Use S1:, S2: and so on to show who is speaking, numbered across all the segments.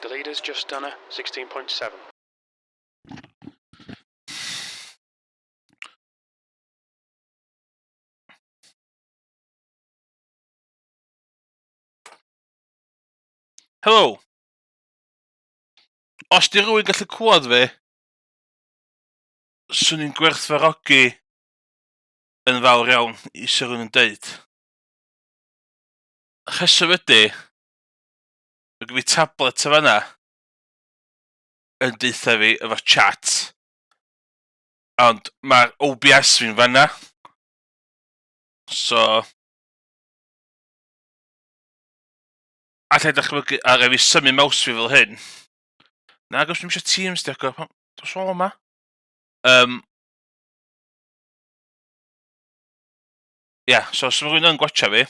S1: The leader's just done a 16.7.
S2: Helo. Os di rhywun gallu clywed fi, swn i'n gwerthfawrogi yn fawr iawn i sy'n rhywun yn deud. Rheswm ydy, mae gen fi tablet o fanna yn deitha fi efo chat, ond mae'r OBS fi'n fanna, so allai dychmygu ar ef i symu mouse fi fel hyn. Na, gos ddim eisiau Teams di agor, dos o yma. So os mae rhywun yn gwatcha fi,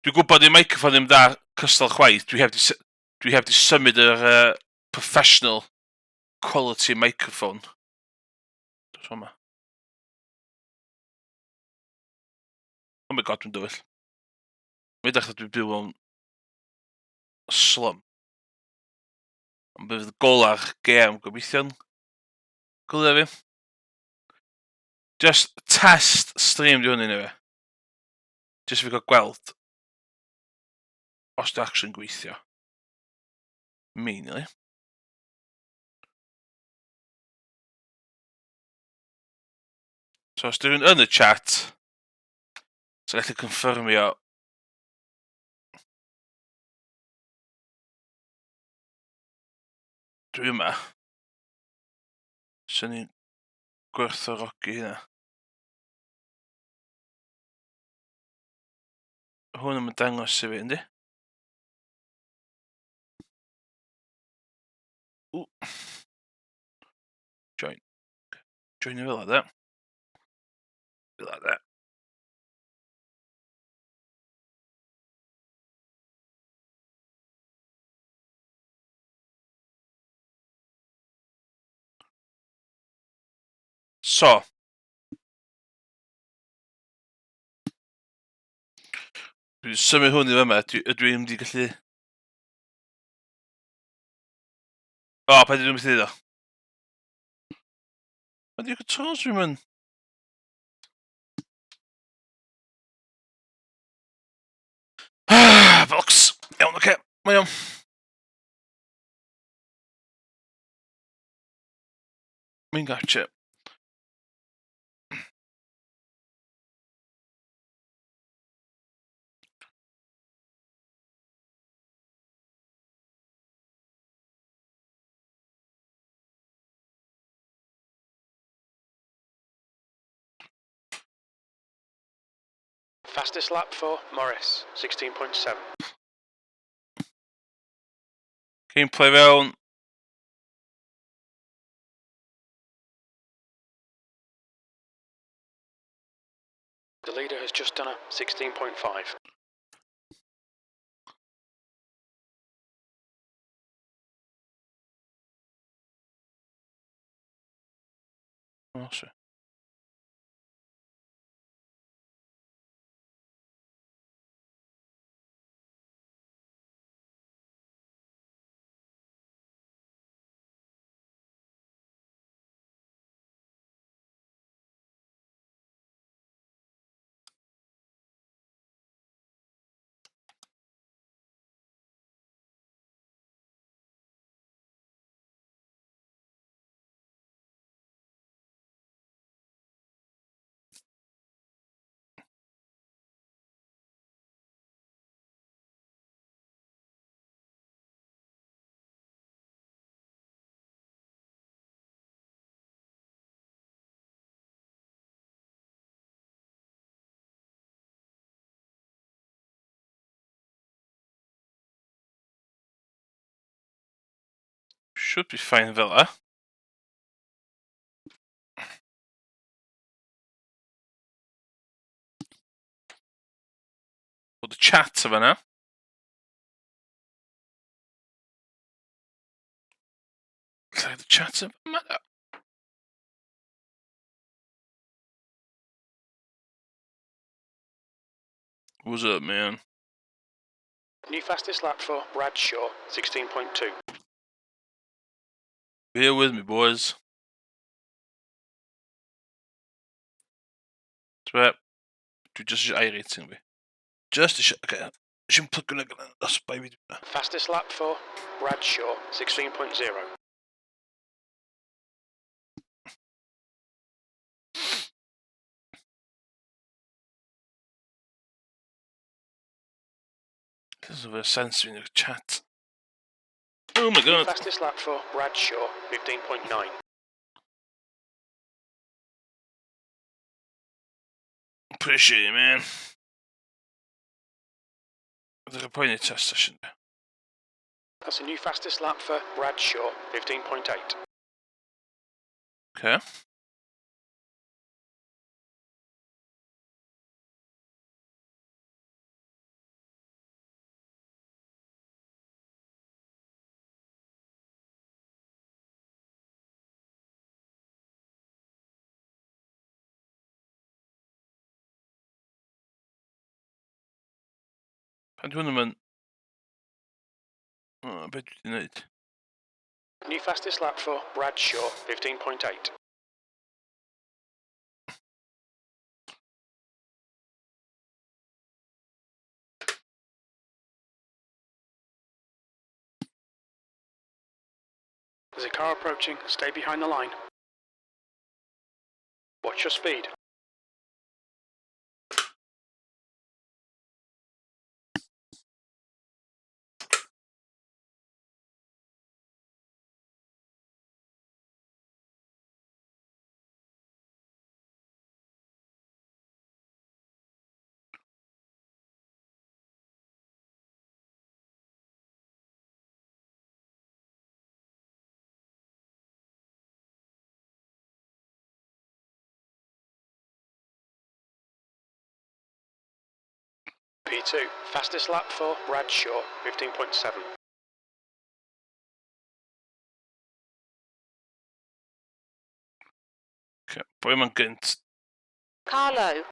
S2: dwi'n gwybod i'r microphone ddim da cystal chwaith, dwi heb di symud yr professional quality microphone. Dos o yma. Oh my god, dwi'n dywyll. Mae'n dechrau dwi'n byw o'n slum. Ond bydd gola'r gêm gobeithio'n gwylio fi. Just test stream di hwn i ni fi. Just fi gael gweld os di actually'n gweithio. Mainly. So os di rhywun yn y chat, so gallu confirmio dwi yma. Sy'n ni'n gwerthfawrogi hynna. Hwn yn dangos i fi, yndi? Join. Join i fel yna. Fel yna. So. Dwi'n symud hwn i fe yma, dwi'n mynd i gallu... O, pa dwi'n mynd i ddweud o? Pa dwi'n controls dwi'n mynd? Box! Iawn, oce. Mae iawn. Mi'n gotcha.
S1: Fastest lap for Morris, 16.7.
S2: Gameplay fewn.
S1: The leader has just done a 16.5.
S2: Awesome. Should be fine fel yna. Bod y chat o fanna. Lle y chat o fanna? What's up, man?
S1: New fastest lap for Bradshaw, 16.2.
S2: Bear with me, boys. Right. Du just iRacing vi. Just okay. Şimdi plug'ına gelen nasıl bay video.
S1: Fastest lap for Bradshaw, 16.0.
S2: This is a sense in the chat. Oh my
S1: New
S2: god.
S1: fastest lap for Bradshaw, 15.9.
S2: Appreciate it, man. There's a point in test session.
S1: That's a new fastest lap for Bradshaw, 15.8.
S2: Okay. Pan dwi'n mynd... Beth dwi'n neud?
S1: New fastest lap for Bradshaw, 15.8. There's a car approaching. Stay behind the line. Watch your speed. P2. Fastest lap for Bradshaw, 15.7.
S2: Okay. Pwy mae'n gynt?
S3: Car low.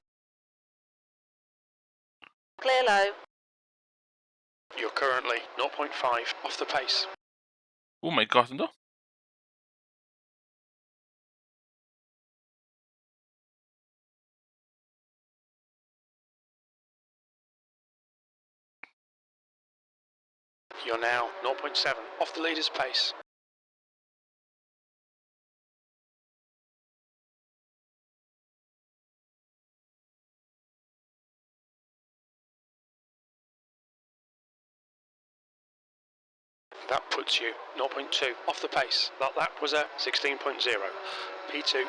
S3: Clear low.
S1: You're currently 0.5 off the pace.
S2: Oh my god, ynddo?
S1: You're now 0.7 off the leader's pace. That puts you 0.2 off the pace. That lap was a 16.0. P2.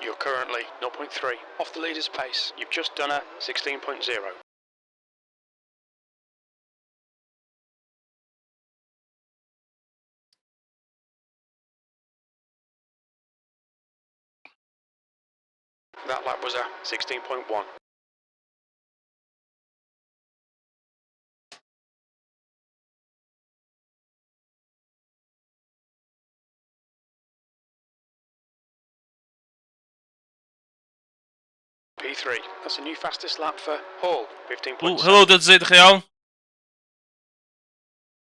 S1: You're currently 0.3 off the leader's pace. You've just done a 16.0. That lap was a 16.1. P3. That's a new fastest lap for Hall, 15.7.
S2: Oh, hello, Dudzy, ydych chi iawn?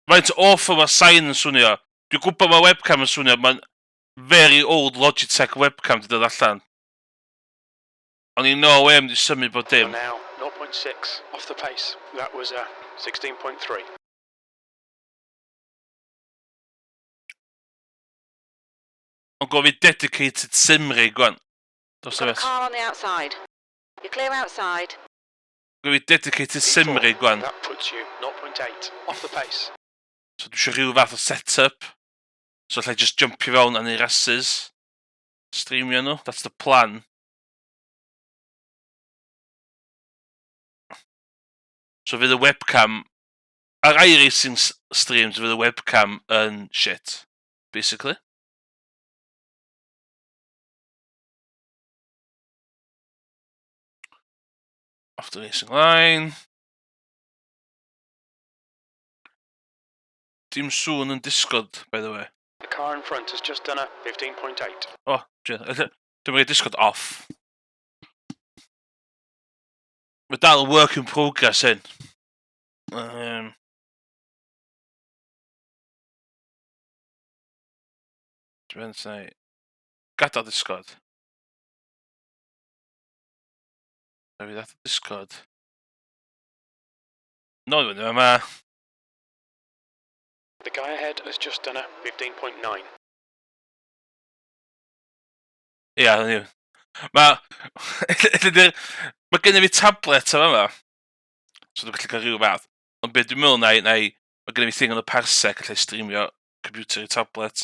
S2: Faint awful mae sign yn swnio. Dwi'n gwybod mae webcam yn swnio, mae'n very old Logitech webcam di dod allan. Ond I no way am di symud bod
S1: You're
S2: dim.
S1: now 0.6 off the pace. That was a 16.3.
S2: Ond gofid dedicated Simri, gwan. Dos
S3: Got a
S2: efo.
S3: car on the outside. You're clear outside.
S2: Gofid dedicated Simri, gwan.
S1: That puts you 0.8 off the pace.
S2: So dwi eisiau rhyw fath o set-up. So allai just jumpio fewn a neud rhasys. Streamio nhw. That's the plan. So fydd y webcam... Ar iRacing streams fydd y webcam yn shit. Basically. Off the racing line. Dim sŵn yn disgod, by the way.
S1: The car in front has just done a 15.8.
S2: O, dwi'n mynd disgod off. Mae dal y work in progress hyn. Dwi'n mynd i gadael disgod. Dwi'n mynd i disgod. No, dwi'n mynd yma.
S1: The guy ahead has just done a 15.9.
S2: Ia, hynny. Mae gen i fi tablet am yma. So dwi'n gallu cael rhyw fath. Ond beth dwi'n meddwl mae gen i fi thing yn y parsec allai streamio computer i tablet.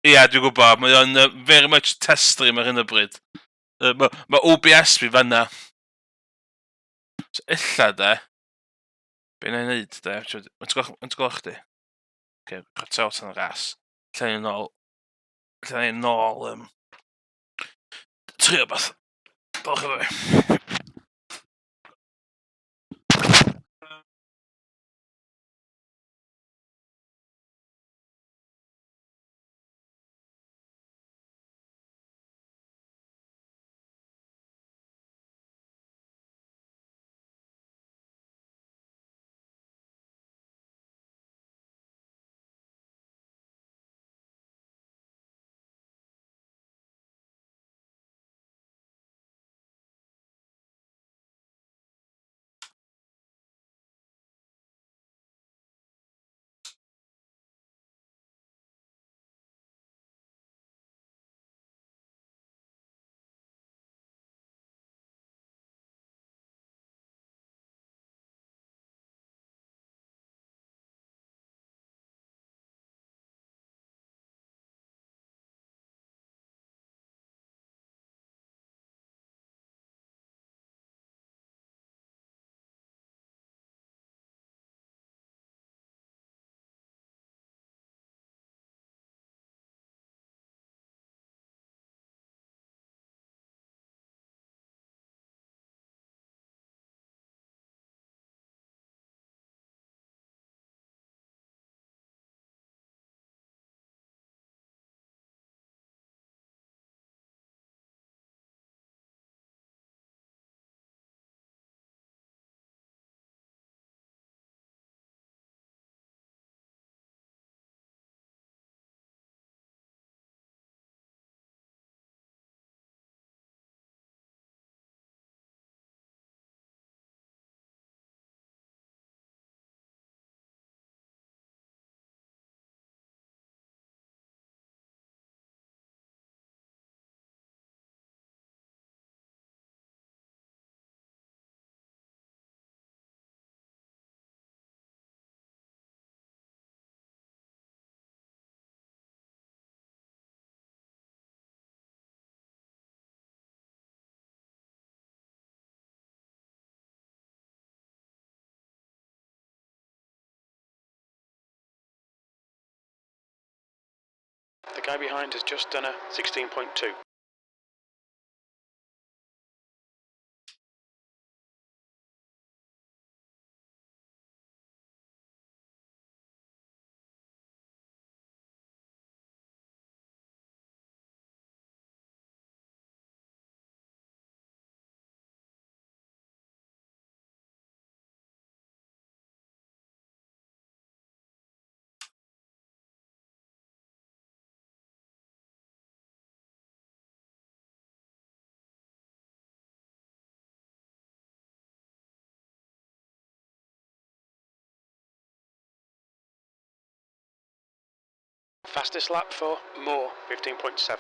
S2: Ia, dwi'n gwybod. Mae o'n very much test stream ar hyn o bryd. Mae OBS fi fanna. So illa de. Be na i wneud de? Mae'n gweld chdi? Ok, cut out yn y ras. Lla ni'n nôl. Trio beth. Dolch efo fi.
S1: The guy behind has just done a 16.2. Fastest lap for Moore, 15.7.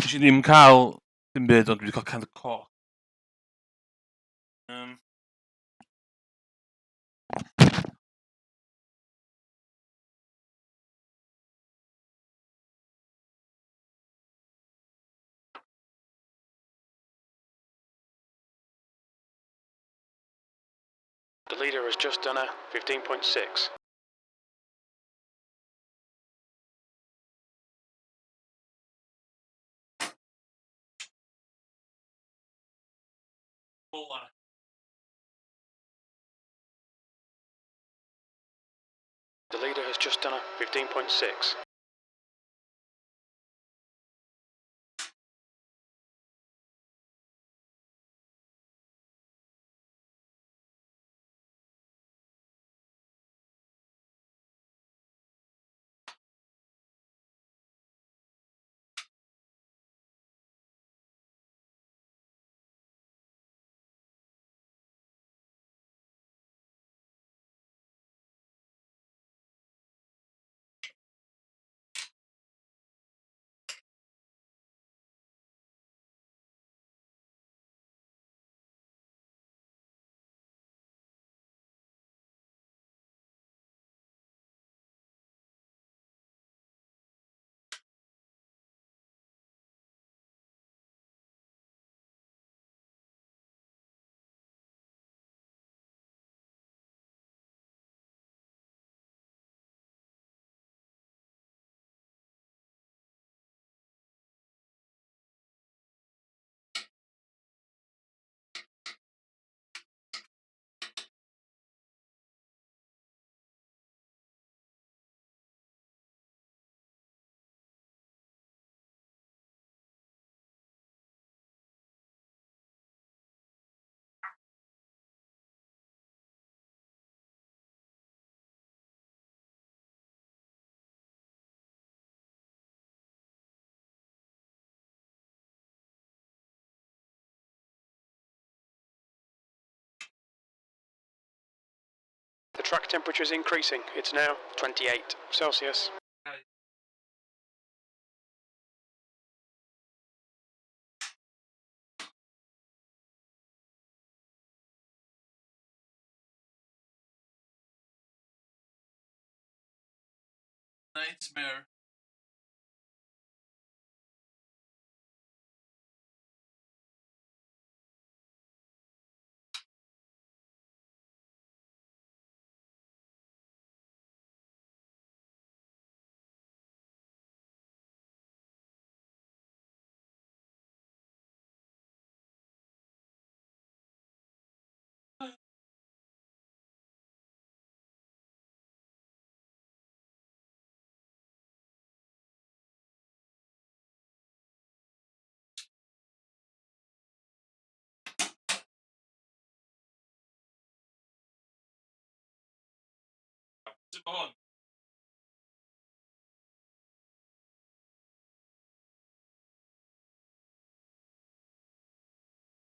S2: Nes i ddim cael dim byd, ond dwi wedi cael kind of co.
S1: The leader has just done a 15.6. The leader has just done a 15.6. The track temperature is increasing. It's now 28 Celsius.
S2: Nightmare. Sut ma hwn?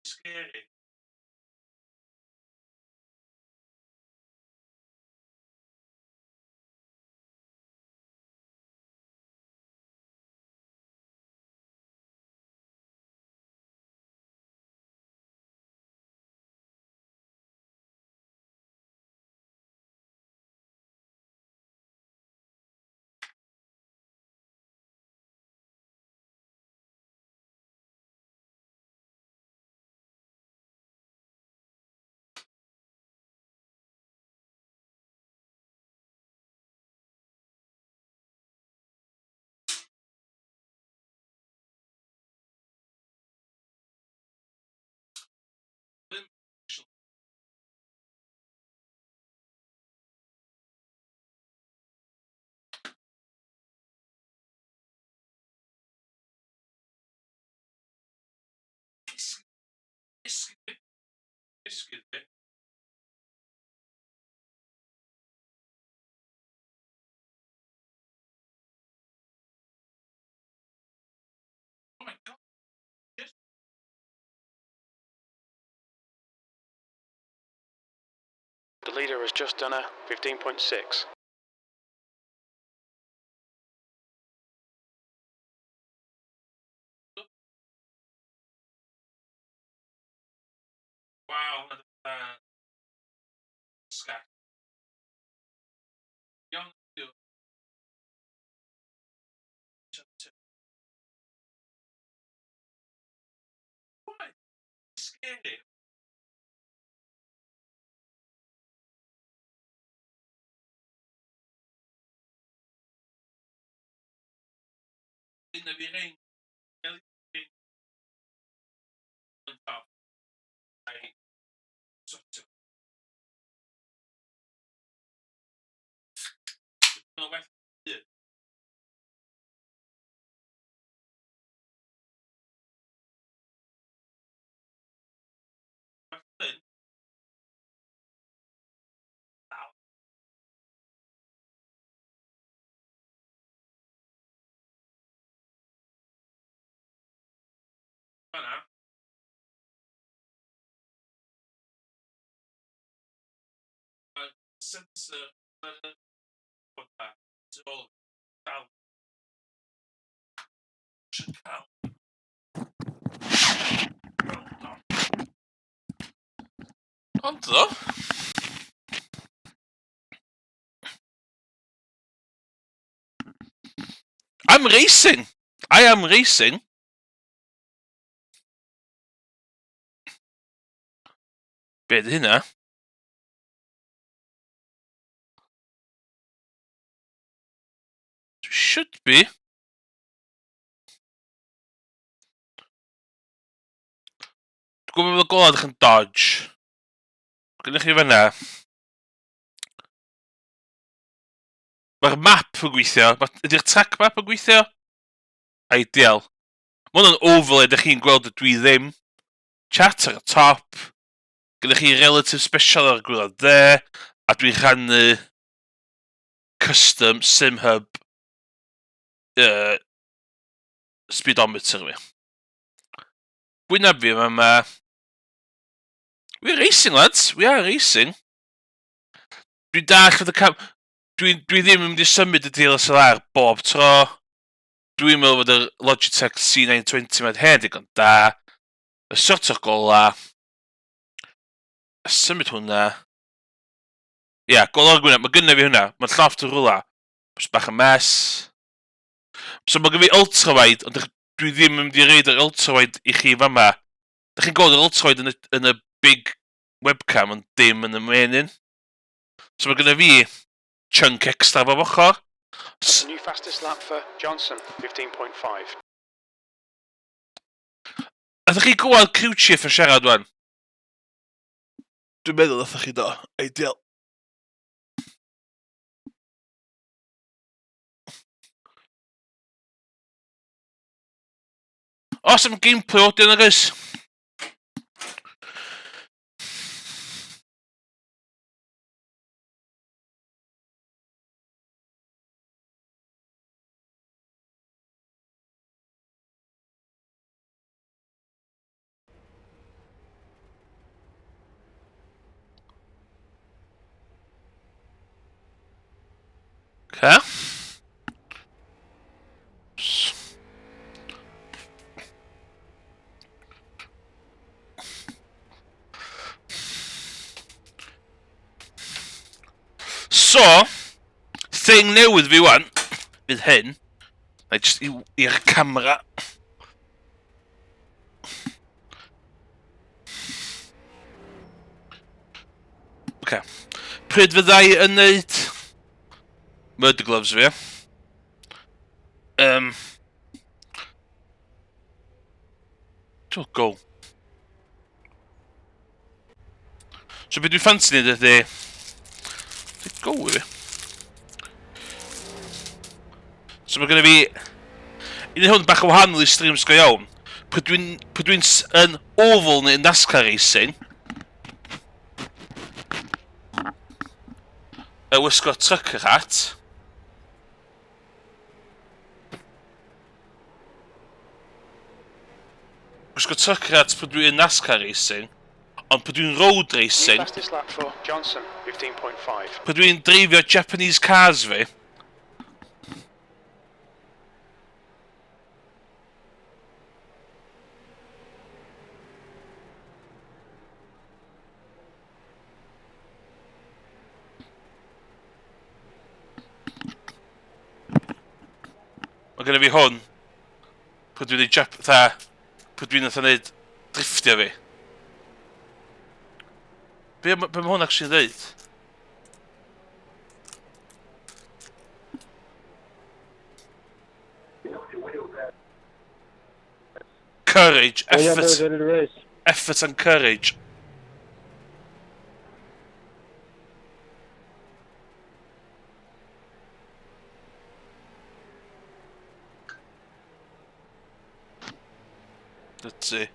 S2: Scary. Excuse me. Oh my god. Yes.
S1: The leader has just done a 15.6.
S2: Wow, scat. Young dude. Why? Scary. In the beginning, everything on top. I no what did. But then, now, since what that so down should count. Although, I'm racing. I am racing. Be di hynna? Should be. Dwi'n gwybod bod y golad ych yn dodge. Gynnwch chi fyna. Mae'r map yn gweithio. Ydy'r track map yn gweithio? Ideal. Mae hwnna'n overlay, ydych chi'n gweld y dwi ddim. Chat ar y top. Gynnwch chi relative special ar y gwylod dde. A dwi'n rhannu custom sim hub speedometer fi. Gwynaf fi, mae... We're racing, lads. We are racing. Dwi'n dall fod y cam... Dwi ddim yn mynd i symud y DSLR bob tro. Dwi'n meddwl fod y Logitech C920 mae'n hen digon da. Y sort o'r gola. Y symud hwnna. Ia, gola o'r gwynaf. Mae gynnu fi hwnna. Mae'n lloft o'r rwla. Mae'n bach yn mes. So mae gen fi ultrawide, ond dwi ddim yn mynd i reid yr ultrawide i chi fama. Dych chi'n gweld yr ultrawide yn y big webcam, ond dim yn y main un. So mae gen fi chunk extra fo'r ochr.
S1: New fastest lap for Johnson, 15.5.
S2: Ydych chi gweld crew chief yn siarad wan? Dwi'n meddwl ydych chi do. Ideal. Awesome gameplay o dyn agos. Okay. So, thing newydd fi wan, fydd hyn, na jyst i'r camera. Okay. Pryd fyddai yn neud murder gloves fi. Go. So beth dwi'n ffansi neud ydy... Go i fi. So mae gynnu fi... Un hwn bach o wahanol i streams go iawn. Pryd dwi'n yn oval neu NASCAR racing. Wisgo trucker hat. Wisgo trucker hat pryd dwi'n NASCAR racing. Ond pryd dwi'n road racing.
S1: New fastest lap for Johnson, 15.5.
S2: Pryd dwi'n dreifio Japanese cars fi. gynna fi hwn. Pryd dwi'n ei pryd dwi'n nath neud drifftio fi. Be mae hwn actually'n dweud? Courage, effort and courage. Let's see.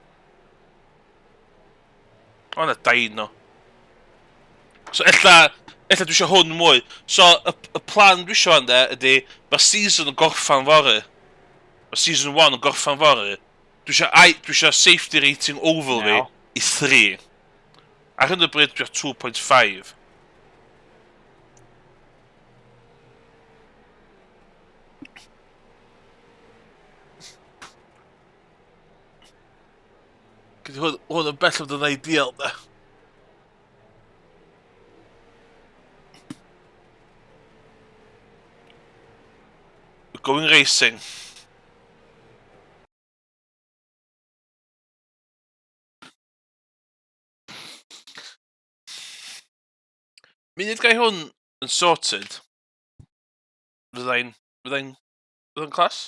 S2: O, na dino. So, ella dwi eisiau hwn mwy. So, y plan dwi eisiau hwn ydy, mae season yn gorffan fory. Mae season 1 yn gorffan fory. Dwi eisiau safety rating oval fi i 3. Ar hyn o bryd dwi ar 2.5. Gyda hwn yn bell oedd yn ideal, da. We're going racing. Munud gai hwn yn sorted, fyddai'n class?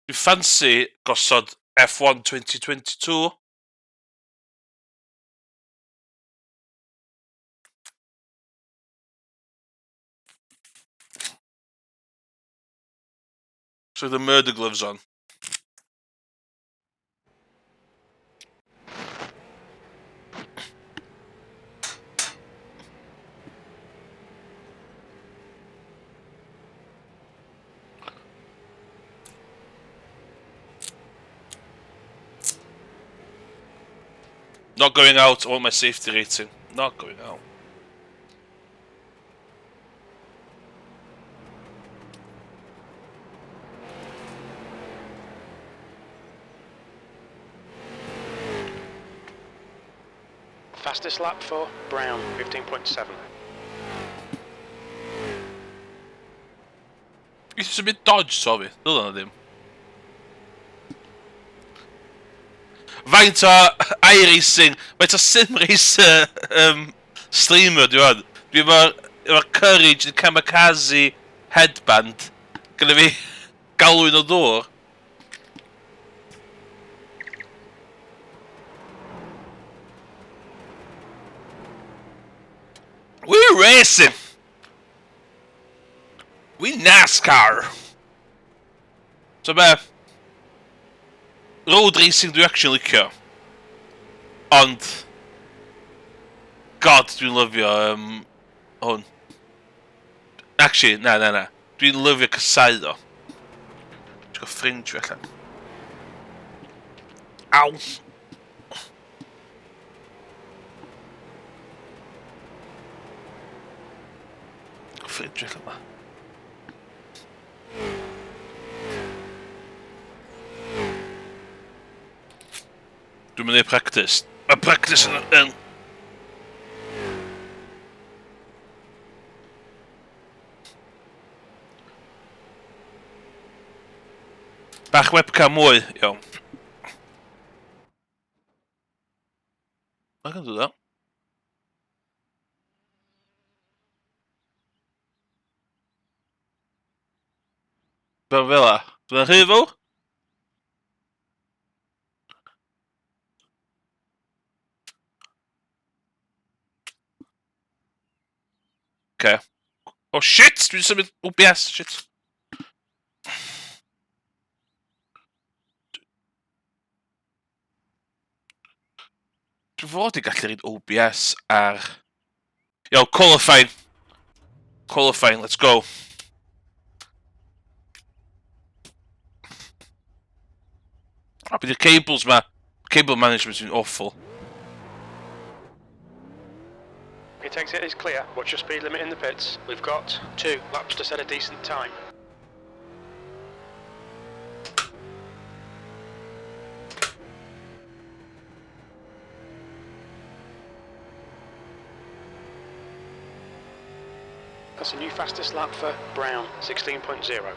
S2: Dwi fancy gosod F1 2022. So the murder gloves on. Not going out, I want my safety rating. Not going out.
S1: Fastest lap for Brown, 15.7.
S2: It's a bit dodge, sorry. Dyna na ddim. Faint o iRacing, faint o sim race streamer dwi hwn. Dwi efo'r Courage and Kamikaze headband. Gyda fi galwyn o ddŵr. We're racing! We NASCAR! So be, road racing dwi actually licio. Ond, God, dwi'n lyfio hwn. Actually, na. Dwi'n lyfio cysau o. Dwi'n go fringe fi allan. Aw! Fringe allan ma. Dwi'n mynd i practice. Mae practice yn... Bach webcam mwy, iawn. I can do that. Fel fela. Dwi'n rhy fawr? Okay. Oh shit! Dwi'n symud OBS, shit. Dwi'n fod i gallu reid OBS ar... Yo, qualifying. Qualifying, let's go. A bydd i'r cables ma. Cable management's been awful.
S1: Pit exit is clear. Watch your speed limit in the pits. We've got 2 laps to set a decent time. That's a new fastest lap for Brown, 16.0.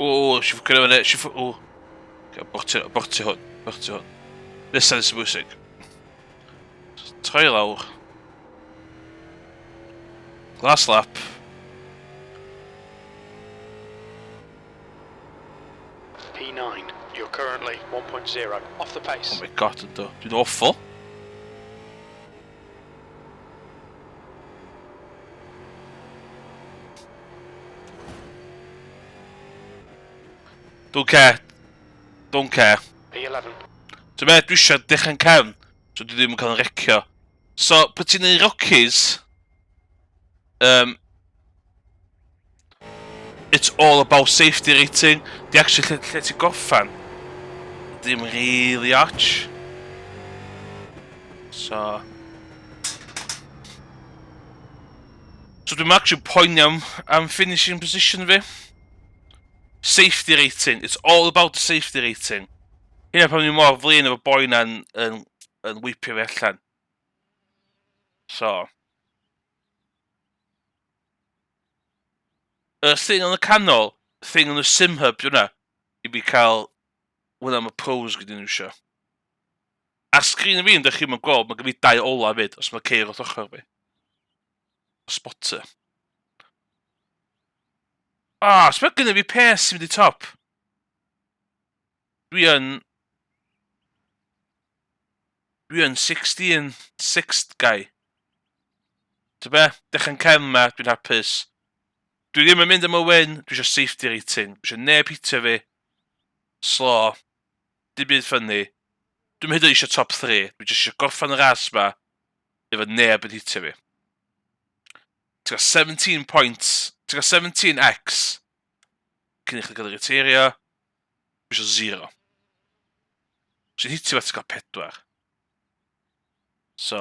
S2: O, si ffwrdd efo ni, si ffwrdd... O, borti hwn. Nesaf nes y bwysig. Troi lawr. Last lap.
S1: P9, you're currently 1.0 off the pace.
S2: Oh my god, ynddo. Dwi'n awful. Don't care.
S1: P11.
S2: Dwi'n meddwl, dwi eisiau dechrau'n cefn, so dwi ddim yn cael yn recio. So, pan ti'n neud Rockies, it's all about safety rating. Di actually lle ti goffan, ddim really arch. So dwi'n actually poeni am finishing position fi. Safety rating, it's all about the safety rating. Hynna pan ni mor flin efo boi na'n weipio fi allan. So. Y thing yn y canol, thing yn y sim hub yna, i fi cael hwnna am y pros gyda nhw isio. A sgrin fi yn dych chi'n gweld, mae gen fi 2 ola fyd, os mae ceir wrth ochr fi. Spotter. So mae gen i fi pace sy'n mynd i top. Dwi yn 16th guy. Ty be? Dechrau'n cefn ma, dwi'n hapus. Dwi ddim yn mynd am y win, dwi eisiau safety rating. Dwi eisiau neb hitio fi. Slow. Dim byd ffynnu. Dwi'n hyd yn eisiau top 3. Dwi eisiau gorffan y ras ma efo neb yn hitio fi. Ti'n cael 17 points. Ti'n cael 17x. Cyn i chi gael y riterio. Dwi eisiau 0. Os i'n hitio fe, ti'n cael 4. So.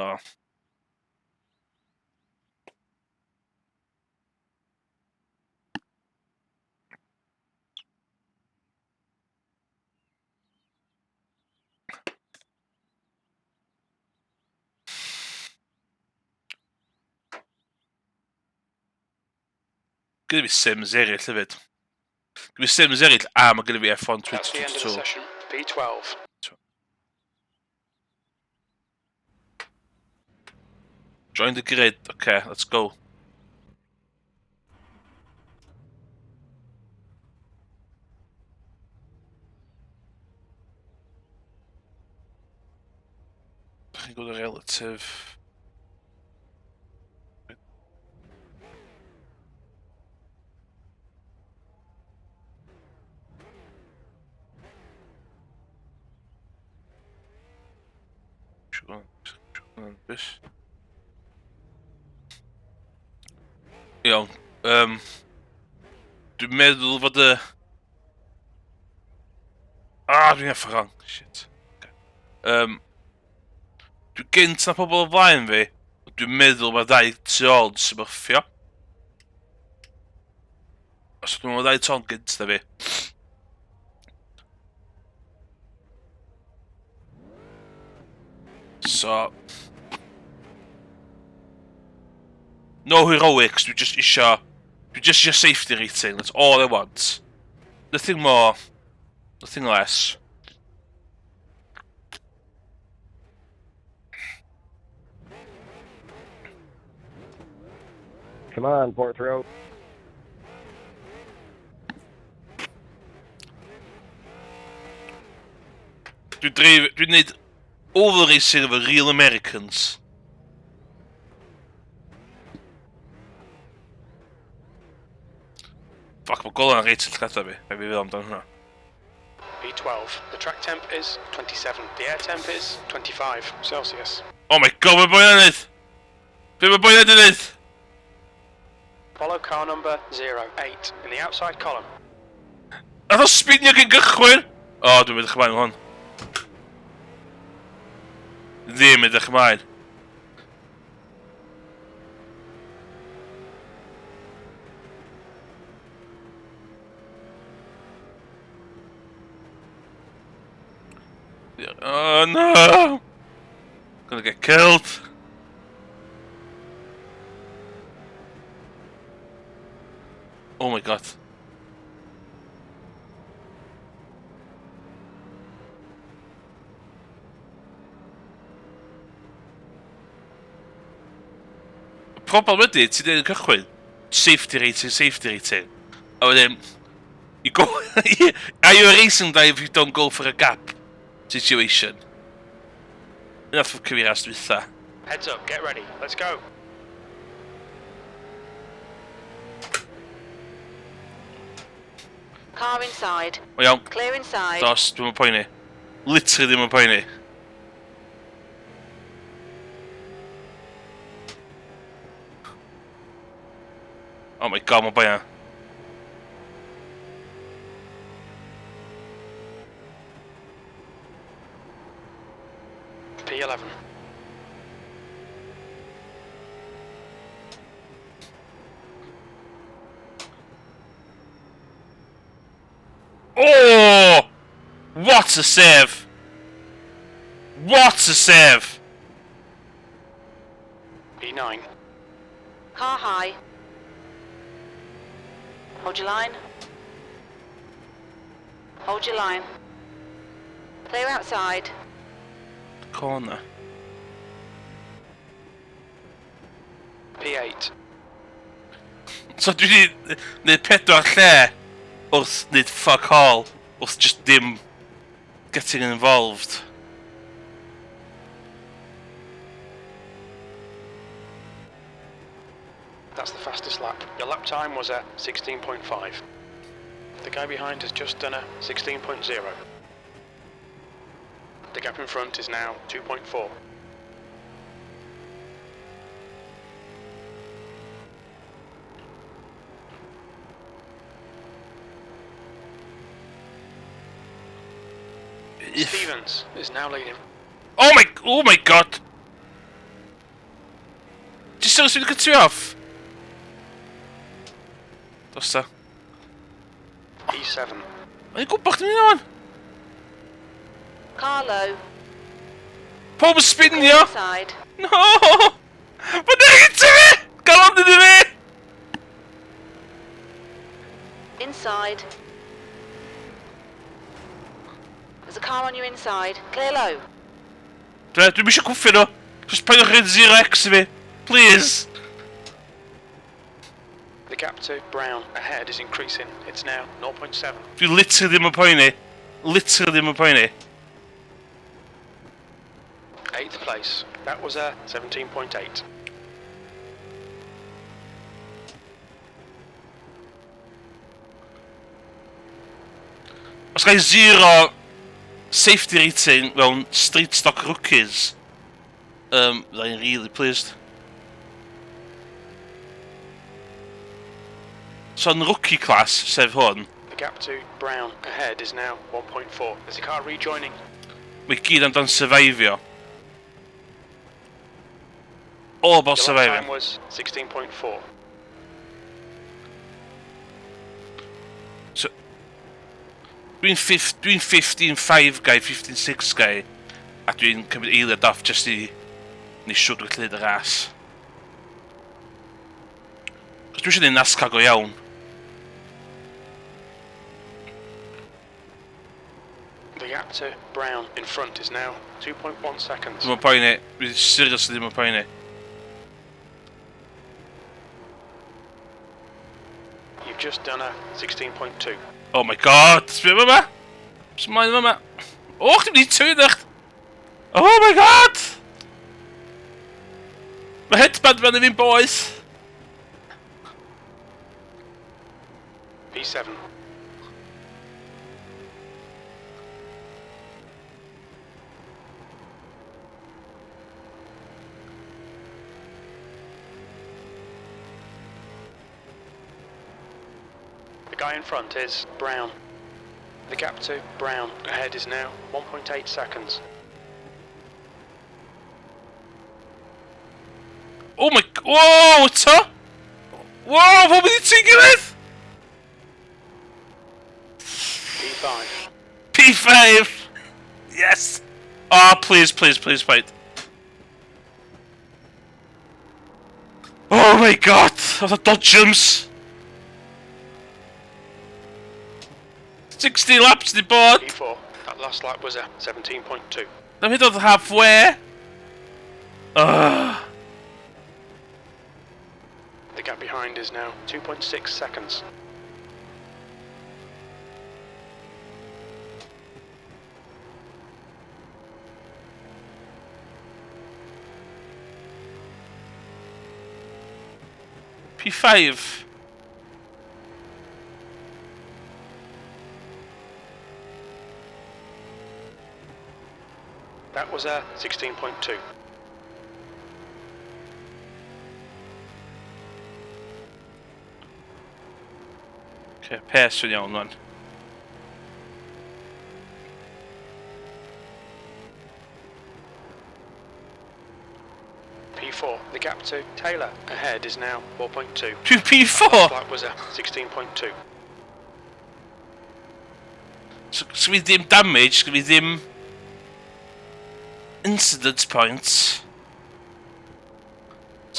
S2: Gyda fi sims eraill hefyd. Gyda fi sims eraill a mae gyda fi F1
S1: That's the end of the
S2: 2022.
S1: session. P12.
S2: Join the grid. Okay, let's go. I go to relative. This. Iawn. Dwi'n meddwl fod y... dwi'n efo wrong. Shit. Okay. Dwi'n gynt na pobl o flaen fi. Dwi'n meddwl mae 2 tu ôl yn symwrffio. Os dwi'n meddwl 2 tu ôl gynt na fi. So... No heroics, dwi just isio safety rating, that's all I want. Nothing more, nothing less.
S4: Come on, 4th row.
S2: Dwi'n neud oval racing efo real Americans. Fuck, mae golau yn reit yn llgada fi. Fe fi fel amdano hwnna.
S1: P12. The track temp is 27. The air temp is 25 Celsius.
S2: Oh my god, mae boi yn neud! Be mae boi yn neud?
S1: Follow car number 08 in the outside column.
S2: Nath o spinio gyn gychwyn! O, dwi'n mynd ymlaen hwn. Ddim mynd ymlaen. Oh no! Gonna get killed. Oh my god. Y problem ydy, ti dweud yn cychwyn, safety rating. A wedyn, you go, are you a racing driver if you don't go for a gap situation? Enough for career as dwytha.
S1: Heads up, get ready, let's go.
S3: Car inside.
S2: O iawn,
S3: Clear inside.
S2: dos, dwi'n poeni. Literally ddim yn poeni. Oh my god, mae'n boia.
S1: P11.
S2: Oh! What a save! What a save!
S1: P9.
S3: Car high. Hold your line. Hold your line. Clear outside.
S2: Corner.
S1: P8.
S2: So dwi wedi neud 4 lle wrth neud fuck all, wrth just dim getting involved.
S1: That's the fastest lap. Your lap time was a 16.5. The guy behind has just done a 16.0. The gap in front is now 2.4. Stevens is now leading.
S2: Oh my god! Just still wedi cut you off? Dos ta.
S1: P7.
S2: Mae'n gwybod chdi'n mynd o'n?
S3: Car low.
S2: Pob yn spinio!
S3: Clear inside.
S2: No! Mae'n neud ti fi! Gael ond iddi fi!
S3: Inside. There's a car on your inside. Clear low.
S2: Dwi'n eisiau cwffio nhw. Just paiwch chi'n 0x i fi. Please!
S1: The gap to Brown ahead is increasing. It's now 0.7.
S2: Dwi literally ddim yn poeni. Literally ddim yn poeni.
S1: 8th place. That was a 17.8.
S2: Os gael 0 safety rating mewn street stock rookies, I'm really pleased. So yn rookie class, sef hwn,
S1: The gap to Brown ahead is now 1.4. There's a car rejoining.
S2: mae gyd amdan survivio. All about
S1: Your lap time
S2: surviving.
S1: was 16.4.
S2: So, dwi'n 15.5 guy, 15.6 guy, a dwi'n cymryd eiliad off just i ni siwr dwi'n llyd y ras. Cos dwi eisiau neud NASCAR go iawn.
S1: The gap to Brown in front is now 2.1 seconds.
S2: Ddim yn poeni, dwi'n seriously ddim yn poeni.
S1: You've just done a 16.2.
S2: Oh my god, sbio yma! Sbio mlaen yma! O, chdi wedi tywyd eich! Oh my god! Mae headband fan i fi'n boeth!
S1: P7. The guy in front is Brown. The gap to Brown ahead is now 1.8 seconds.
S2: Oh my... Whoa, ta! Whoa, what wedi ti'n gilydd?
S1: P5.
S2: P5! Yes! Oh, please, please, please, fight. Oh my god! Oedd y dodgems! 60 laps di bod.
S1: P4. That last lap was a 17.2.
S2: Na mi dod halfway. Ugh.
S1: The gap behind is now 2.6 seconds.
S2: P5.
S1: That was a 16.2.
S2: Okay, pace yn iawn man.
S1: P4. The gap to Taylor ahead is now 4.2.
S2: Dwi'n P4!
S1: That was a 16.2.
S2: So fi ddim damage, fi ddim incident points.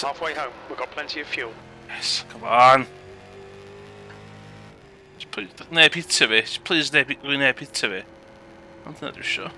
S1: Halfway home, we've got plenty of fuel.
S2: Yes, come on. Just please, neb hita fi. Just please neb hita fi. Ond dyna dwi'n sure.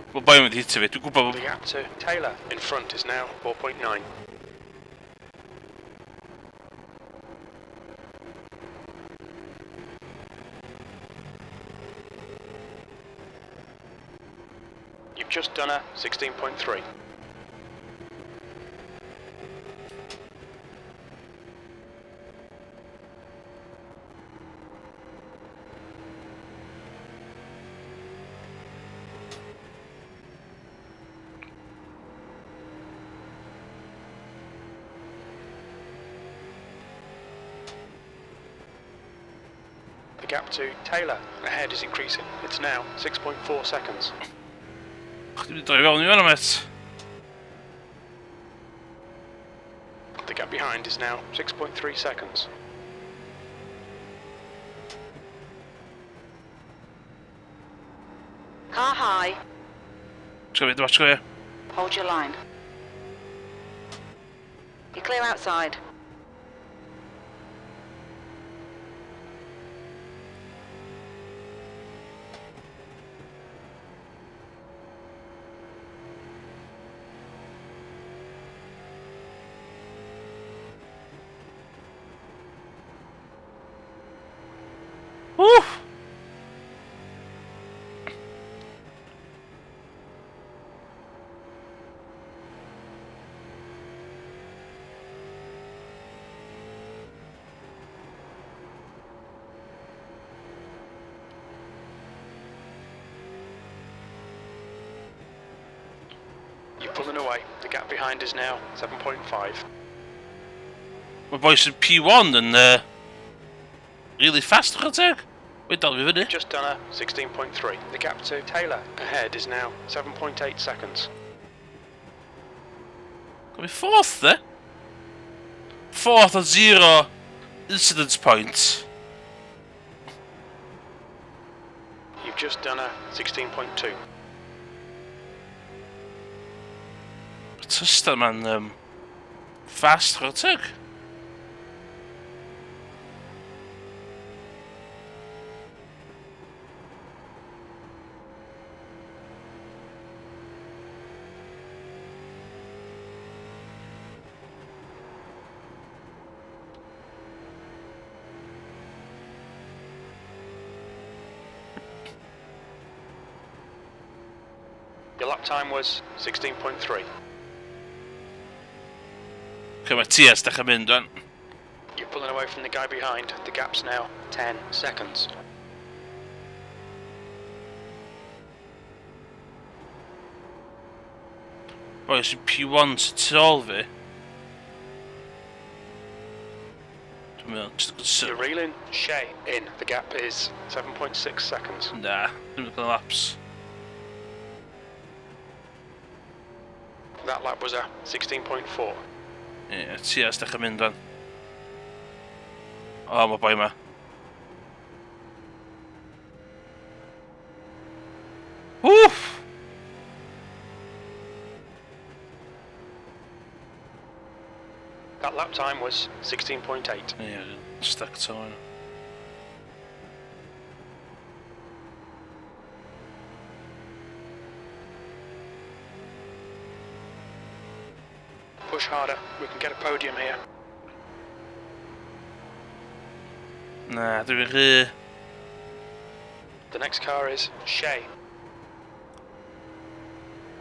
S2: Wel, bai mynd hita fi. Dwi'n gwybod
S1: The gap to Taylor in front is now 4.9. You've just done a 16.3. The gap to Taylor ahead is increasing. It's now 6.4 seconds.
S2: Chdi wedi droi fewn i fan met.
S1: The gap behind is now 6.3 seconds.
S3: Car high.
S2: Watch go here.
S3: Hold your line. You're clear outside.
S2: Woo!
S1: You're pulling away. The gap behind is now 7.5.
S2: Mae boys yn P1 yn really fast, chwrdd teg. Wait, dal fi fyny.
S1: Just done a 16.3. The gap to Taylor ahead is now 7.8 seconds.
S2: Got me fourth, there. Fourth on 0 incident points.
S1: You've just done a 16.2.
S2: Tysta man fast, chwrdd teg.
S1: Your lap time was 16.3.
S2: Okay, mae TS dechrau mynd dwan.
S1: You're pulling away from the guy behind. The gap's now 10 seconds.
S2: Boys yn P1 sy'n tu ôl fi. Dwi'n meddwl, just yn
S1: You're
S2: sy'n...
S1: reeling Shay in. The gap is 7.6 seconds.
S2: Na, dwi'n meddwl laps.
S1: That lap was a 16.4.
S2: Ie, ti as dechrau mynd fan. O, mae boi ma. Wff!
S1: That lap time was 16.8.
S2: Ie, stuck to hwn.
S1: Push harder, we can get a podium here.
S2: Na, dwi'n rhy...
S1: The next car is Shea.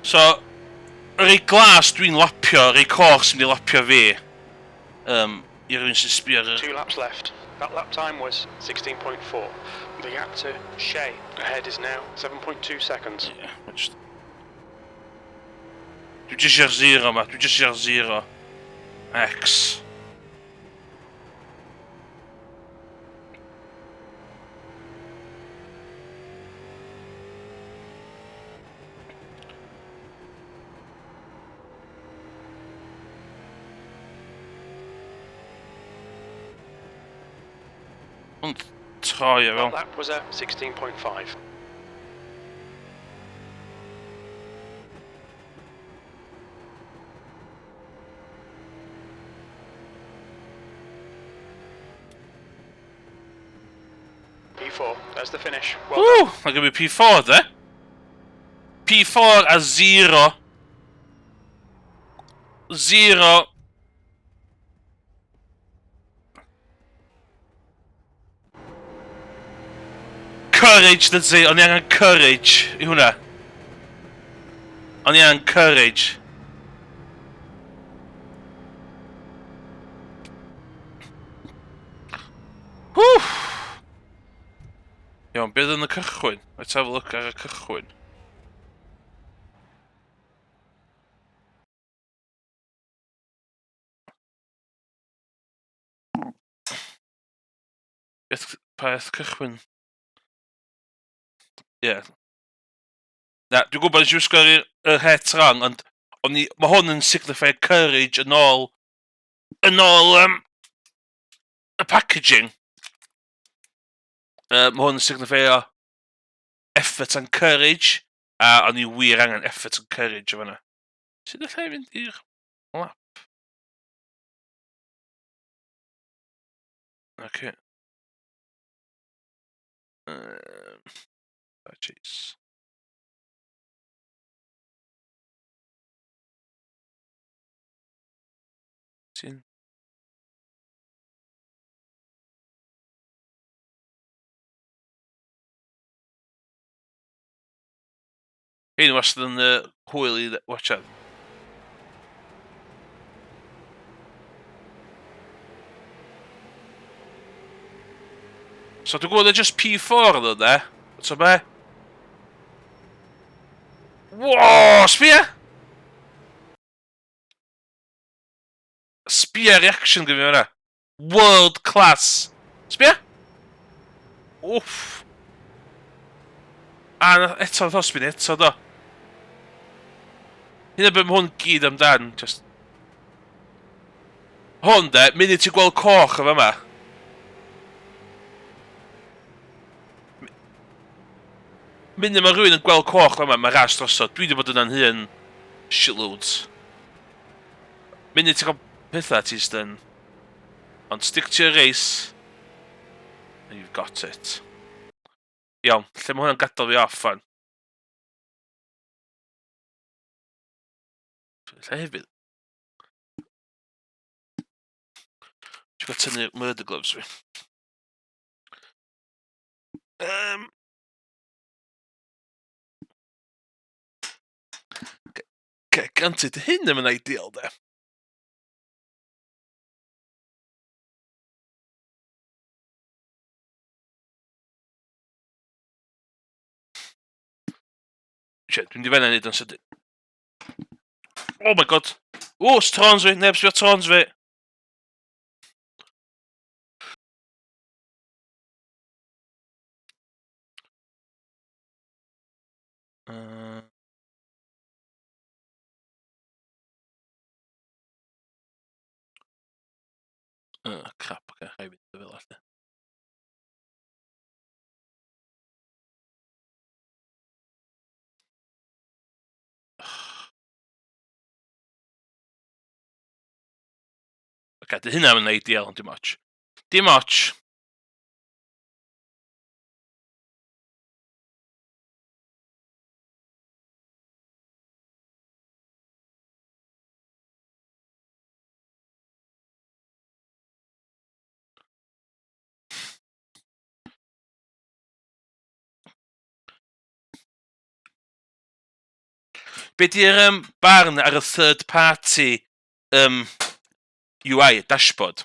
S2: So, yr ei glas dwi'n lapio, yr ei coch sy'n mynd i lapio fi. I rhywun sy'n sbio ar...
S1: 2 laps left. That lap time was 16.4. The gap to Shea ahead is now 7.2 seconds.
S2: Ie, ma' jyst... Dwi jyst i'r zero ma, dwi jyst i'r zero. X. Ond troi ar
S1: That
S2: fewn.
S1: lap was a 16.5. P4, there's the finish. Well done.
S2: Ww, mae gen i P4 de. P4 a 0. 0. Courage, dydy. O'n i angen courage i hwnna. O'n i angen courage. Ww. Iawn, beth yn y cychwyn? Let's have a look ar y cychwyn. Peth cychwyn. Ie. Yeah. Na, dwi'n gwybod nes i wisgo y het rang, ond mae hwn yn signify courage yn ôl y packaging. Mae hwn yn signify effort and courage, a o'n i wir angen effort and courage o fanna. Sut ydych chi'n fynd i'r lap? Ok. Jeez. Ti'n... Hyn wastad yn hwyl i watchad. So dwi'n gwybod e just P4 ddo de? So be? Wow, sbia! Sbia reaction gyda fi hwnna. World class. Sbia? Wff. A eto ddosbyn eto do. Hynna beth mae hwn gyd amdan. Just... Hwn de, munud ti'n gweld coch o fama. Munud mae rhywun yn gweld coch fama, mae ras drosod. Dwi wedi bod yna'n hyn shitloads. Munud ti'n gweld pethau ti'n styn. Ond stick to your race. And you've got it. Iawn, lle mae hwnna'n gadael fi off fan? Lle hefyd? Dwi'n gael tynnu murder gloves fi. Granted, hyn ddim yn ideal, de. Shit, dwi'n di fenna neud yn sydyn. Oh my god. O, strons fi, neb sbio trons fi. Okay, dy hynna yn ideal, dim ots. Dim ots. Be di'r barn ar y third party UI, dashboard?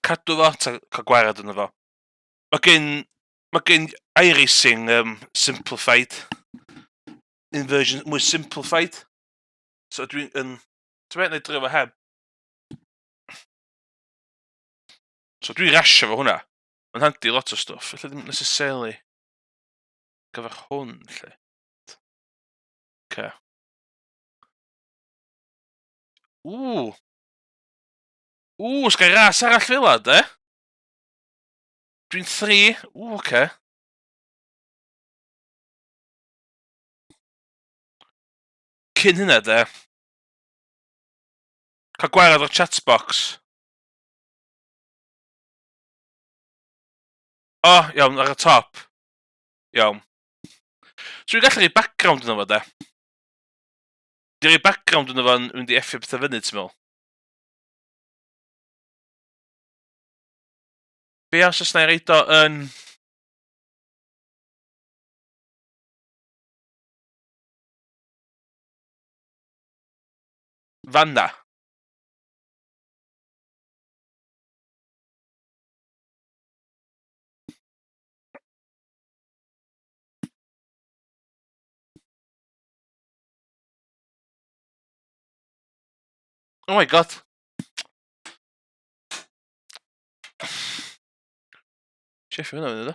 S2: Cadw fo, ta cael gwared yno fo. Mae gen iRacing simplified, in version mwy simplified. So dwi'n neud drio fo heb. So dwi'n rasio fo hwnna. Mae'n handi lot o stwff. Felly ddim necessarily gyfer hwn, lle. Okay. Sgai ras arall fel la, de? Dwi'n 3. Okay. Cyn hynna, de? Cael gwared o'r chatbox. Iawn, ar y top. Iawn. So dwi'n gallu rhoi background yno fo, de? Dwi'n rhoi background yno fo'n mynd i effio bethau fyny, ti'n meddwl? Be os na i reid o yn... Fanna? Oh my god. Sheffield hwnna fyny, de?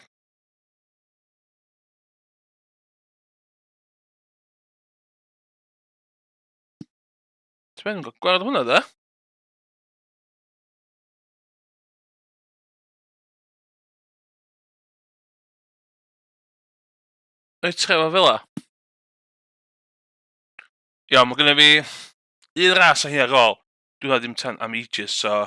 S2: Ti'n meddwl, gwared hwnna, de? Reit, trefo fel la. Iawn, mae gynnu fi un ras a hi ar ôl. Dwi'n ddim tan am ages, so...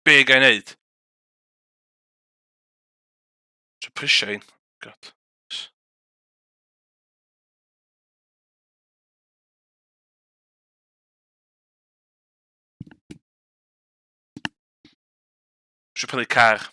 S2: Be gael neud? So prisio un. God. So prynu car.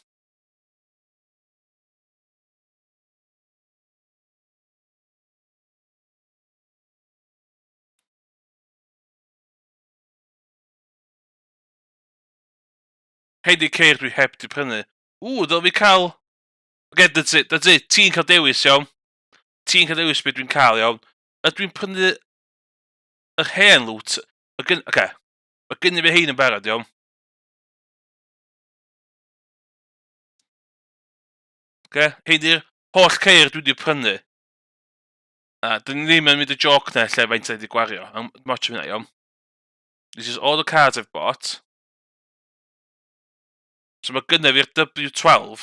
S2: Heidi ceir dwi heb di prynu. Dyl fi cael... Okay, that's it. Ti'n cael dewis, iawn. Ti'n cael dewis beth dwi'n cael, iawn. Ydw i'n prynu yr hen lwt. Mae gen i fi hein yn barod, iawn. Hein di'r holl ceir dwi wedi prynu. Dyn ni ddim yn mynd y joc na lle faint wedi gwario. Watch hynna, iawn. This is all the cards I've bought. So mae gynnu fi'r W12.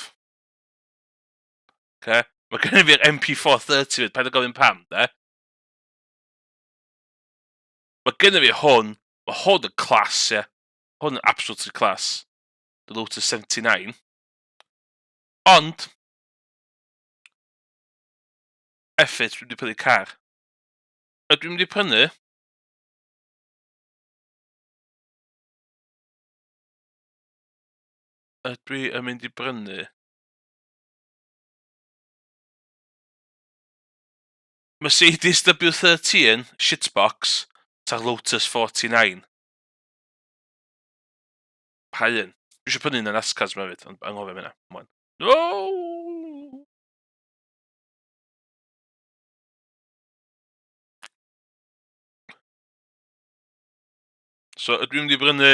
S2: Mae gynnu fi'r MP430 fyd, paid o gofyn pam, de? Mae gynnu fi hwn. Mae hwn yn class, ie. Hwn yn absolutely class. The Lotus 79. Ond, effort, dwi'n mynd i prynu car. Dwi'n mynd i prynu... Dwi yn mynd i brynu... Mercedes W13 shitbox ta'r Lotus 49. Pa un? Dwi eisiau prynu un yn Ascas yma fyd, ond anghofio fyna. No! So, dwi'n mynd i brynu...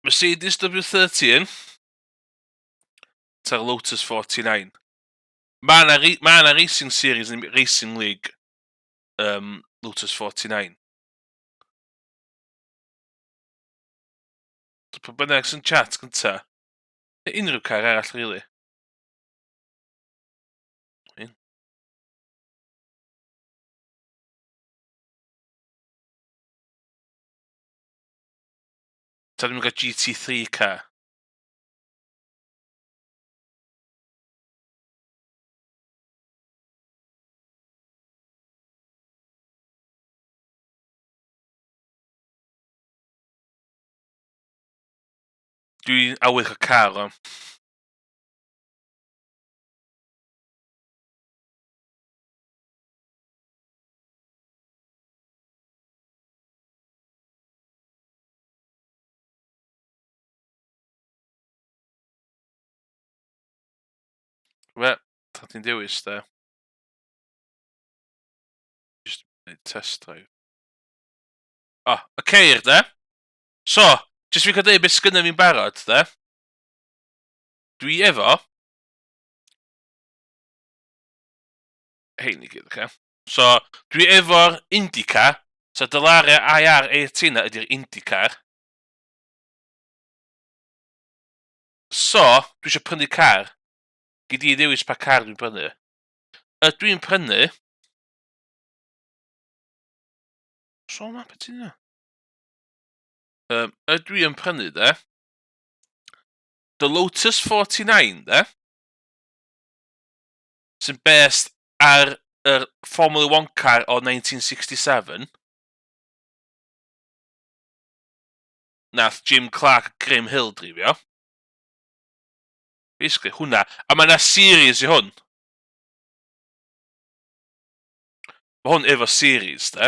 S2: Mercedes W13 ta'r Lotus 49. Mae yna Racing Series yn Racing League Lotus 49. pa bynnag sy'n chat gynta. Unrhyw car arall, really. Un. Ta ddim yn cael GT3 car. Dwi'n awydd cael car o'n. Wel, ta ti'n dewis da. Just test drive. O, y ceir da. So, jyst fi'n cael dweud beth sgynna fi'n barod da. Dwi efo hein i gyd, okay? So, dwi efo'r IndyCar. So, dylaria IR18 na ydy'r IndyCar. So, dwi eisiau prynu car. Gyd i ddewis pa car dwi'n prynu. Dwi'n prynu... So, ma, beth ti'n yna? Dwi'n prynu, da. The Lotus 49, da. Sy'n based ar yr Formula 1 car o 1967. Nath Jim Clark a Graham Hill drifio. Basically, hwnna. A mae yna series i hwn. Mae hwn efo series, da.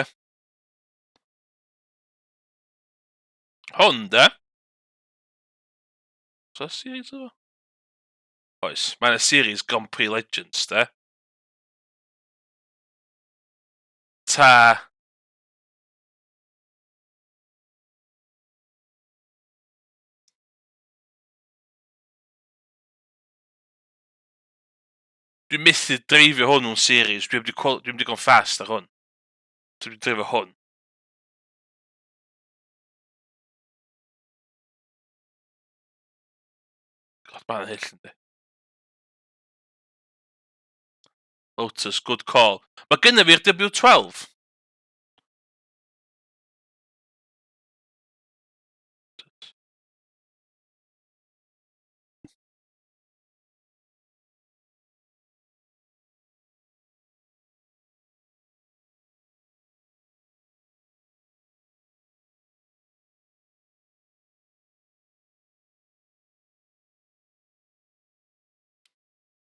S2: Hwn, da. So, series efo? Oes. Mae yna series Grand Prix Legends, da. Ta... Dwi'n methu dreifio hwn o'n series. Dwi'n digon fast ar hwn. Dwi'n dreifio hwn. God, mae'n hyll ynddi. Lotus, good call. Mae gynna fi'r W12.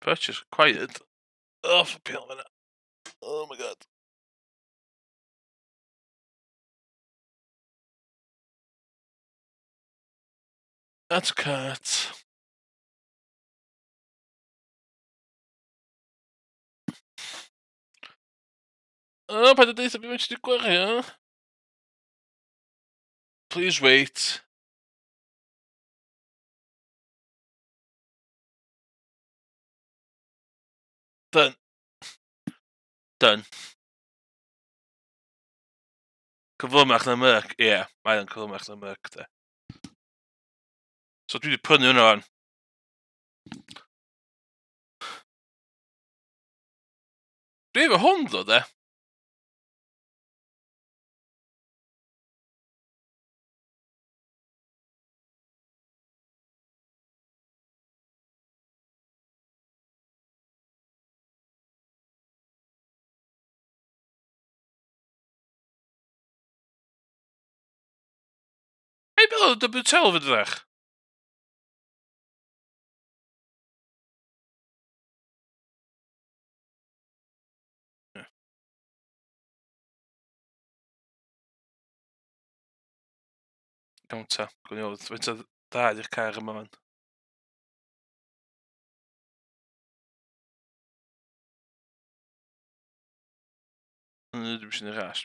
S2: Purchase required. Oh, for pale minute. Oh my god. That's cut. Oh, paid â deitha fi mae'n sydd gwario. Please wait. Done. Done. Cyflymach na merc. Ie, yeah, mae'n cyflymach na merc, de. So dwi wedi prynu hwnna o'n. Dwi efo hwn, ddo, de. Hei, bel o W12 fyd ydych? Gawn ta. Gwni oedd. Faint o da ydy'r car yma fan. Dwi'n sy'n ei ras.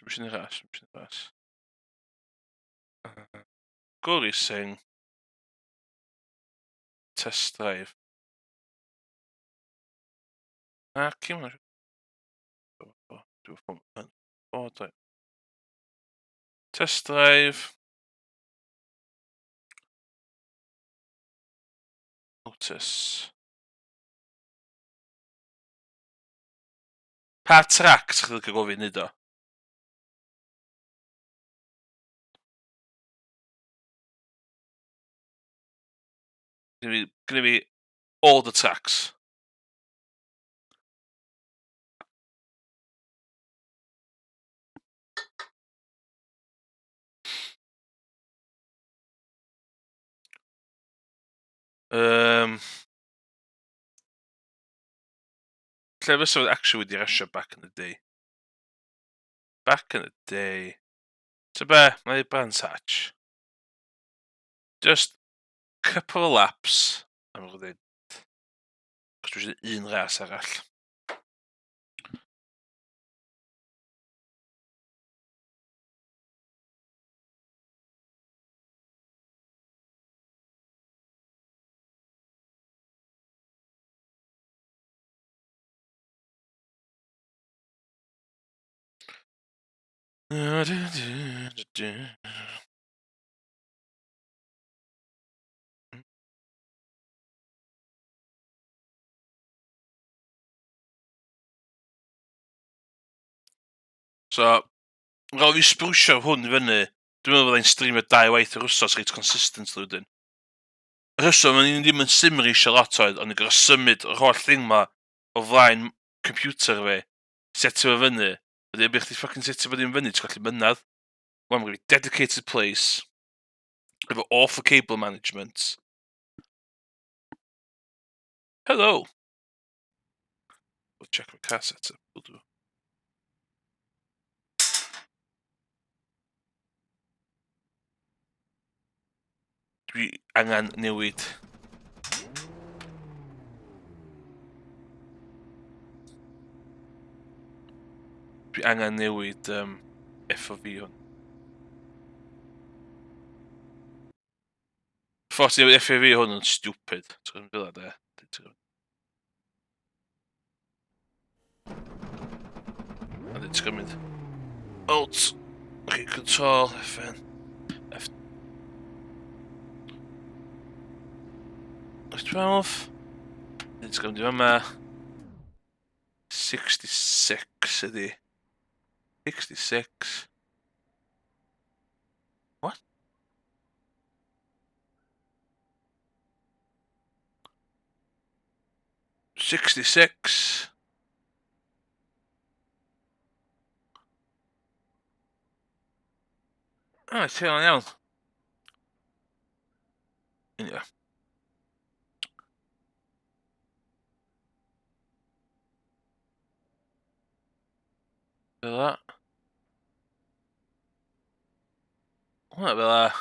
S2: iRacing. Test drive. Cym hwnna. Test drive. Lotus. Pa trac sa'ch chi'n licio gofyn neud o? Gynna fi all the tracks. Lle fysa fo'n actually wedi rasio back in the day? Back in the day. Ta be, na i Brands Hatch. Just couple of laps. Am I dweud. Cos dwi eisiau un ras arall. So, gael fi sbrwsio hwn i fyny. Dwi'n meddwl byddai'n streamio 2 waith yr wsos reit consistent ddwydyn. Y rheswm, o'n i'n ddim yn simrisio lot oedd, ond i'n gorau symud yr holl thing ma o flaen computer fi, setio fo fyny. Ydy, bych chi ffocin setio fo ddim fyny, ti'n gallu mynadd. Wel, mae'n gwneud dedicated place, efo awful cable management. Hello! We'll check my car setup. We'll do. Dwi angen newid. Dwi angen newid FOV hwn. Ffos newid FOV hwn yn stupid. Ti'n gwybod fel de? A dwi'n mynd Alt, Control, FN, F12. Dwi'n mynd i yma 66 ydi. 66. What? $66. Ah, ti'n iawn. Ie. Fel la. Hwna fel la.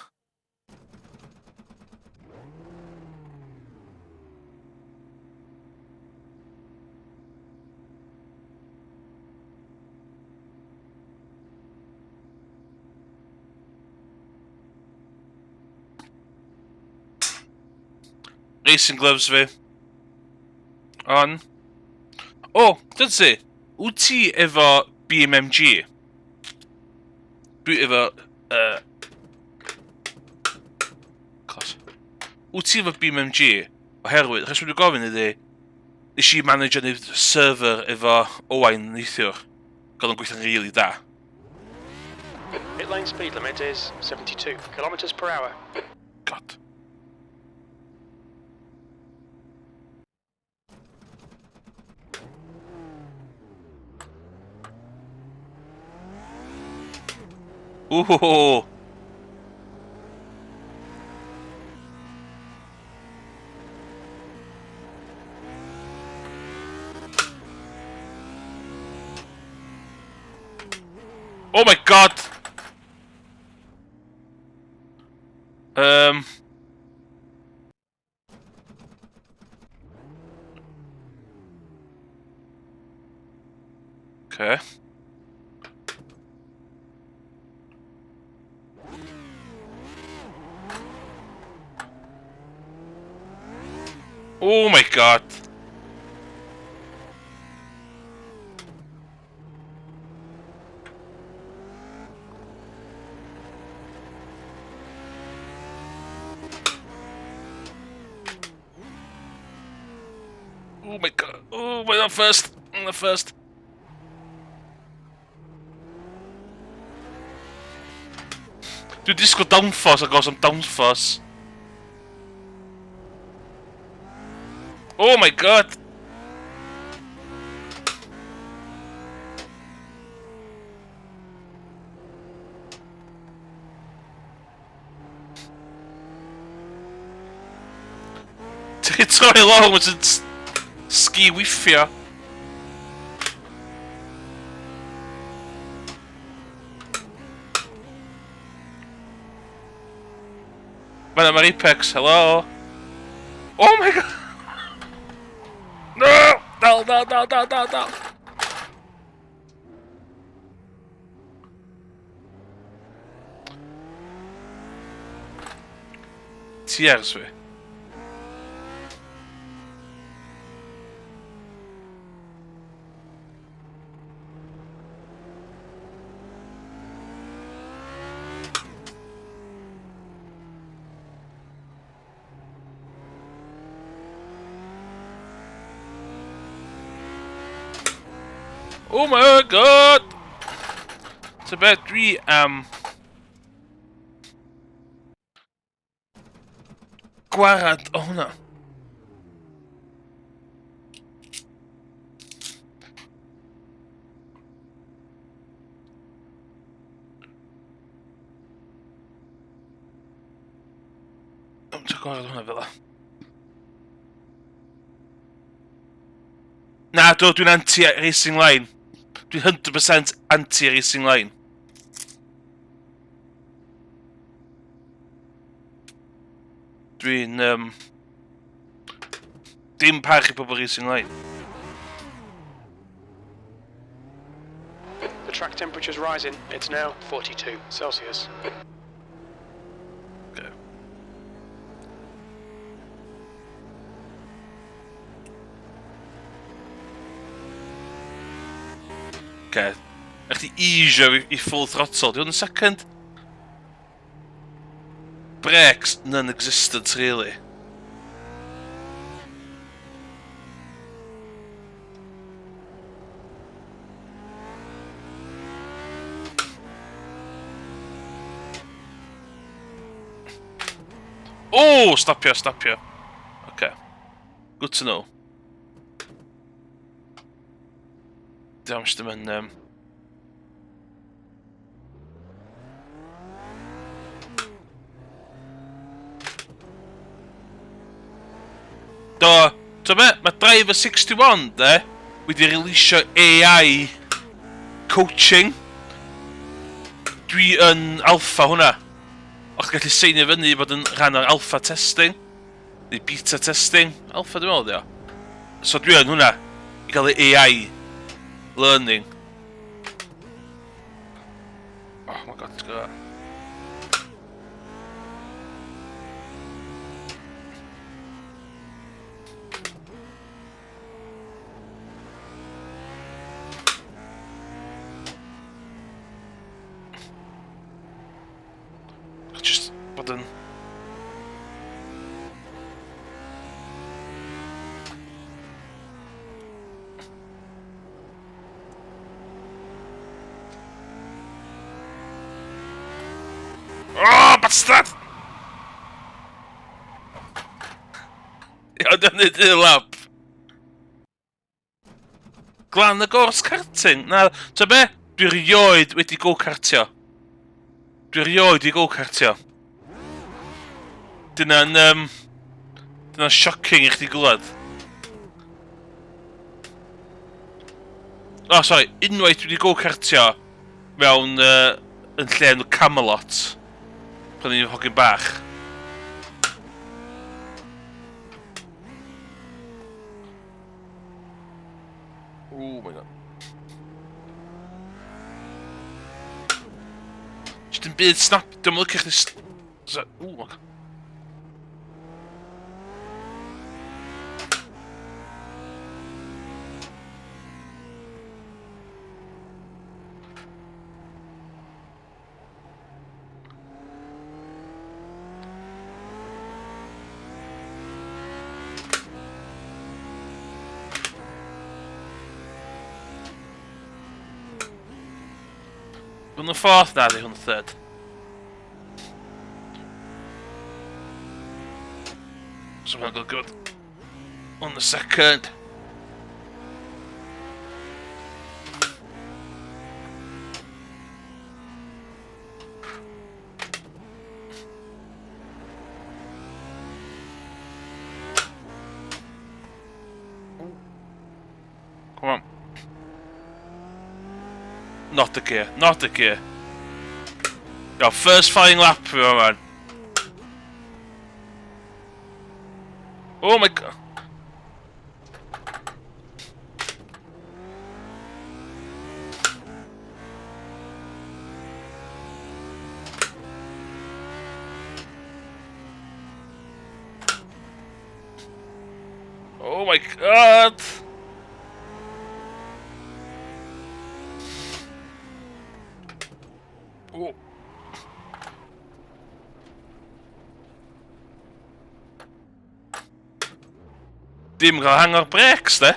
S2: Racing gloves fi. On. O, dyna ti. Wyt ti efo BMMG? Dwi efo... Cos. Wyt ti efo BMMG? Oherwydd, chos dwi'n gofyn ydi, nes i manager neu server efo Owain neithiwr. Gael o'n gweithio'n rili da.
S1: Pit lane speed limit is 72 kilometers per hour.
S2: God. Ooh. Oh my god. Okay. Oh my god. Oh my god. Oh, we're not first. I'm not first. Dwi disgwyl downforce agos am downforce. Oh my god. Ti'n troi lawr, mae'n sy'n ski wiffio. Mae'r apex, hello? Oh my god! No! Dal! Ti ers fi? Oh my god! Ta beth dwi am... gwarad o hwnna. Ta gwarad hwnna fel la. Na, dwi'n anti-racing line. Dwi'n 100% anti-racing line. Dwi'n, dim parch I pobl racing line.
S1: The track temperature's rising. It's now 42 Celsius.
S2: Okay. Okay. Echt die easio I full throttle. Di hwn yn second? Brakes non-existent, really. Oh, stopio. Okay. Good to know. Damn, dim yn... Do, ta be, mae Driver 61, de, wedi releasio AI coaching. Dwi yn alpha hwnna. O'ch gallu seinio fyny I bod yn rhan o'r alpha testing. Neu beta testing. Alpha dwi'n meddwl, dio. So dwi yn hwnna. I gael ei AI learning. Oh my god, let's go. Just bod yn... Oh, bastard! Ia, dwi'n neud y lab. Glan y gors karting? Na, ta be? Dwi rioed wedi go-kartio. Dwi rioed I go-kartio. Dyna'n shocking I chdi glwad. Oh, sorry, unwaith dwi wedi go-kartio mewn yn lle enw Camelot. Pan ni'n hogyn bach. Oh my god. Just yn byd snap, dwi'n lycio chdi... Oh my god. On the 4th now, on the 3rd. So we'll go good on the 2nd. Come on. Not the gear, not the gear. Your first flying lap, man. Oh my god. Oh my god. Oh. Dim gael hang o'r brakes, de?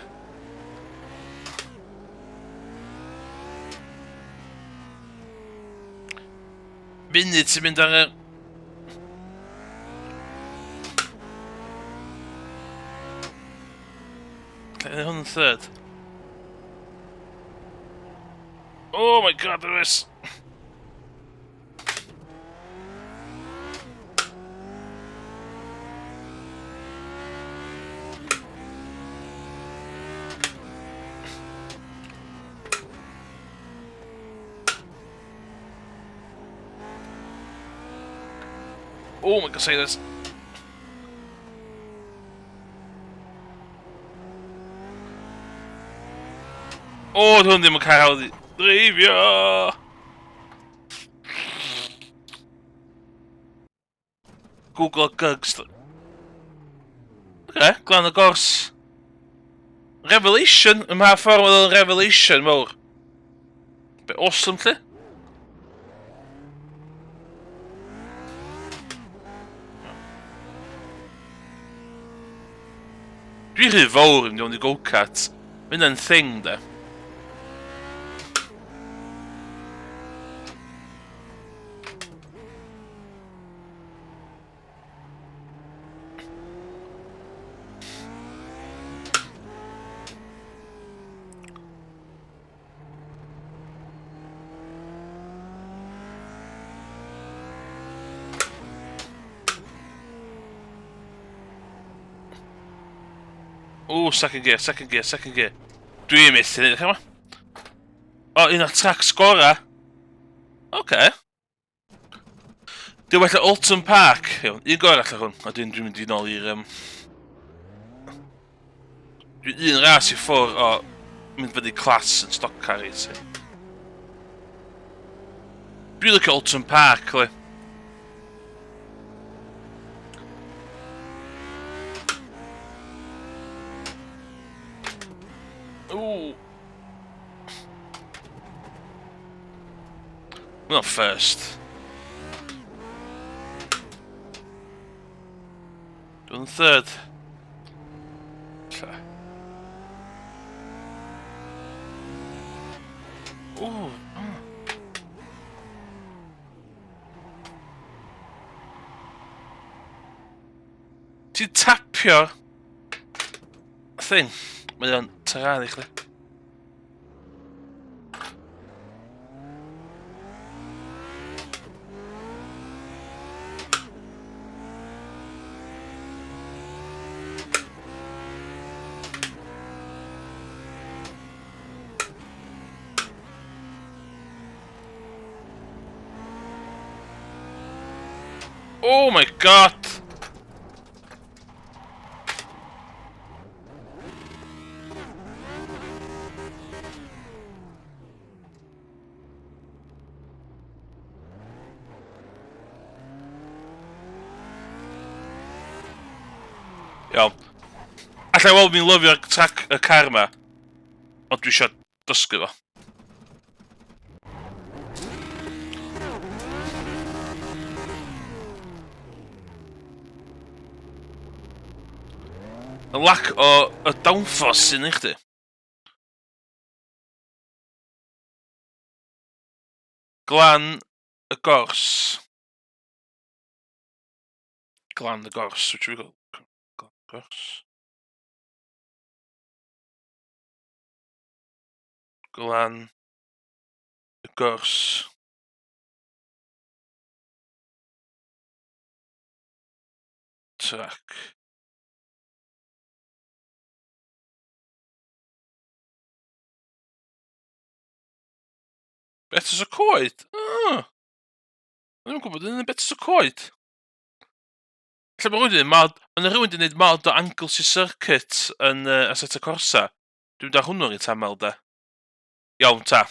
S2: Munud sy'n mynd ar y... Lle hwn yn 3rd? Oh my god, there is... Oh my god, say this. Oh, hwn ddim yn cael hawdd i dreifio! Google Gugs. Okay, glan y gors. Revelation, ym mha ffordd oedd yn Revelation mawr. Be awesome, lle? Dwi'n rhy fawr yn diwn i go-kart. Mynd yn thing, de. Oh, second gear, second gear, second gear. Dwi'n methu ni, ddech chi? O, un o'r tracks gora. Oce. Dwi'n well Alton Park. Iawn, un gora allan hwn. A dwi'n mynd i nôl i'r... Dwi'n un ras i ffwr o mynd fyny clas yn stock car racing. Dwi'n lycio Alton Park, le. Ooh. Not first. Doing 3rd. Ooh. Ti'n tapio thing? Mae o'n tyrad i chdi. Oh my god! Iawn. Alla i weld mi'n lyfio'r trac y car yma. Ond dwi eisiau dysgu fo. Y lack o y downforce sy'n i chdi. Glan y Gors. Glan y Gors. Which we got? Glan y Gors. Glan y Gors. Track. Betes y coed? Dwi'n gwybod yn y betes y coed. Lle mae rhywun yn gwneud mod o Anglesey Circuit yn Assetto Corsa. Dwi'n da hwnnw'n ei tamel da. Iawn ta.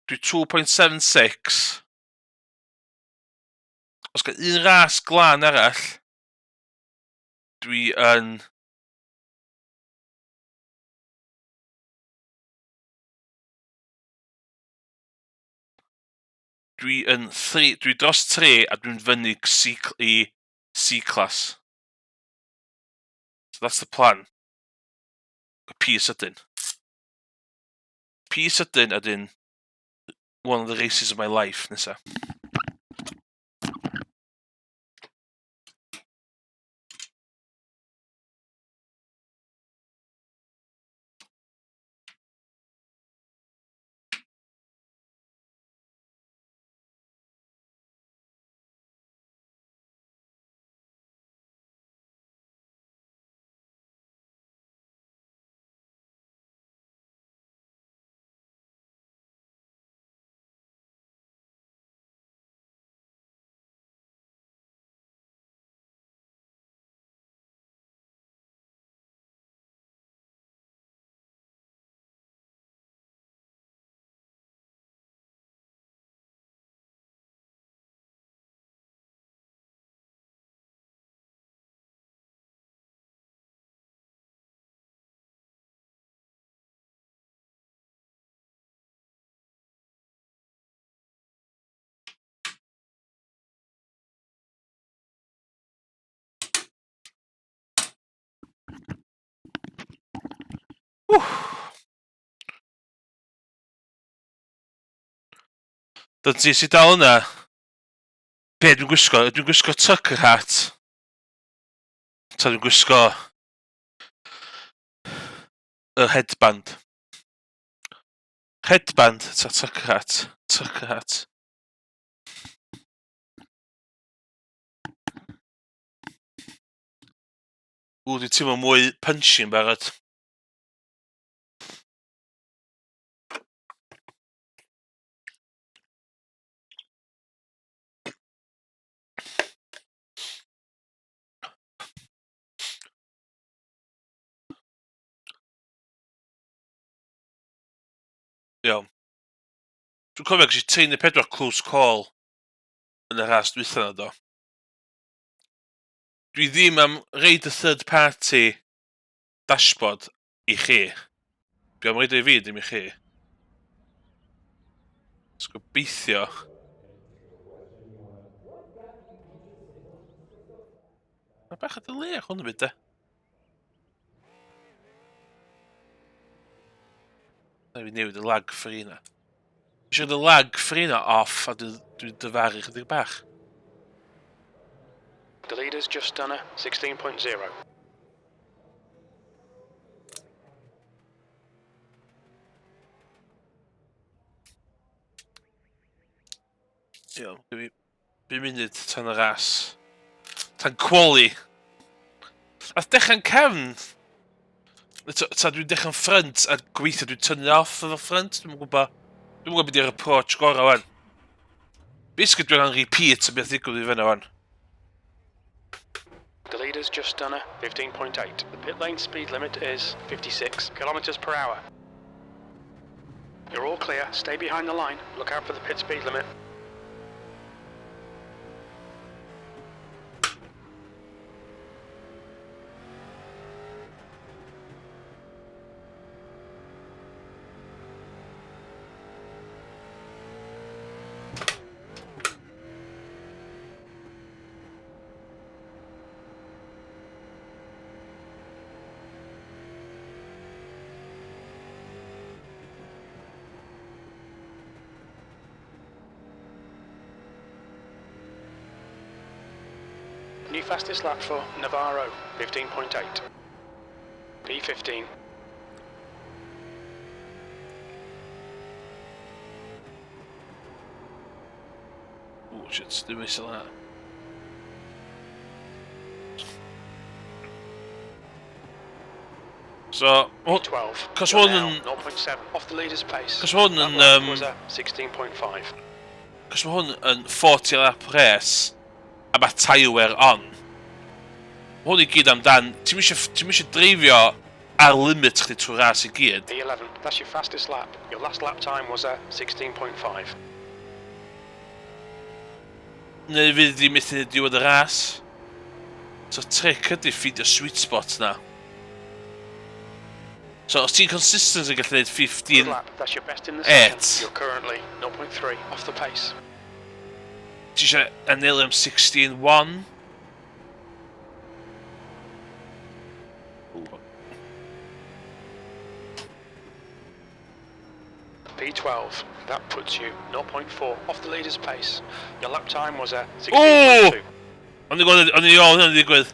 S2: Dwi 2.76. Os gael un ras glân arall, dwi yn... Dwi dros 3 a dwi'n fyny i C-class. So that's the plan. P sydyn. P sydyn ydyn one of the races of my life nesa. Dyn ti si dal yna? Be dwi'n gwisgo? Dwi'n gwisgo tucker hat. Ta dwi'n gwisgo y headband. Headband ta tucker hat. Tucker hat. Dwi'n teimlo mwy punchy yn barod. Iawn. Dwi'n cofio gysi 34 close call yn y ras dwytha na do. Dwi ddim am reid y third party dashboard i chi. Dwi am reid o i fi, dim i chi. Os gobeithio. Mae bach o delay hwn yn byd de. Na fi newid y lag ffrina. Eisiau y lag ffrina off a dwi'n dyfaru chydig bach.
S1: The leader's just done a 16.0.
S2: Iawn, 5 munud tan y ras. Tan quali. A dechrau'n cefn. Ta dwi'n dechrau'n ffrynt a gweithio dwi'n tynnu off efo ffrynt. Dwi'n gwybod beth yw'r approach gorau wan. Basically dwi'n repeat o beth ddigwydd i fyna wan.
S1: The leader's just done a 15.8. The pit lane speed limit is 56 kilometers per hour. You're all clear. Stay behind the line. Look out for the pit speed limit. New fastest lap for Navarro, 15.8. P15.
S2: Oh shit, do we still that? So,
S1: P12.
S2: Cos
S1: You're
S2: hwn
S1: now
S2: yn...
S1: 0.7 off the leader's pace.
S2: Cos hwn
S1: That
S2: yn...
S1: lap was a 16.5.
S2: Cos mae hwn yn 40 lap race a mae tyre on. Mae hwn i gyd amdan... Ti'n mysio dreifio ar limit chdi trwy ras i gyd.
S1: P11. That's your fastest lap. Your last lap time was a 16.5.
S2: Neu fydd di methu diwedd y ras. So trick ydy ffidio sweet spot na. So os ti'n consistent yn gallu neud
S1: Good
S2: 15...
S1: lap. That's your best in the
S2: Eight.
S1: session. You're currently 0.3 off the pace.
S2: Ti eisiau anelu am 16.1.
S1: P12. That puts you 0.4 off the leader's pace. Your lap time was a
S2: Oh!
S1: 16.2.
S2: Ond i ôl hynny'n digwydd.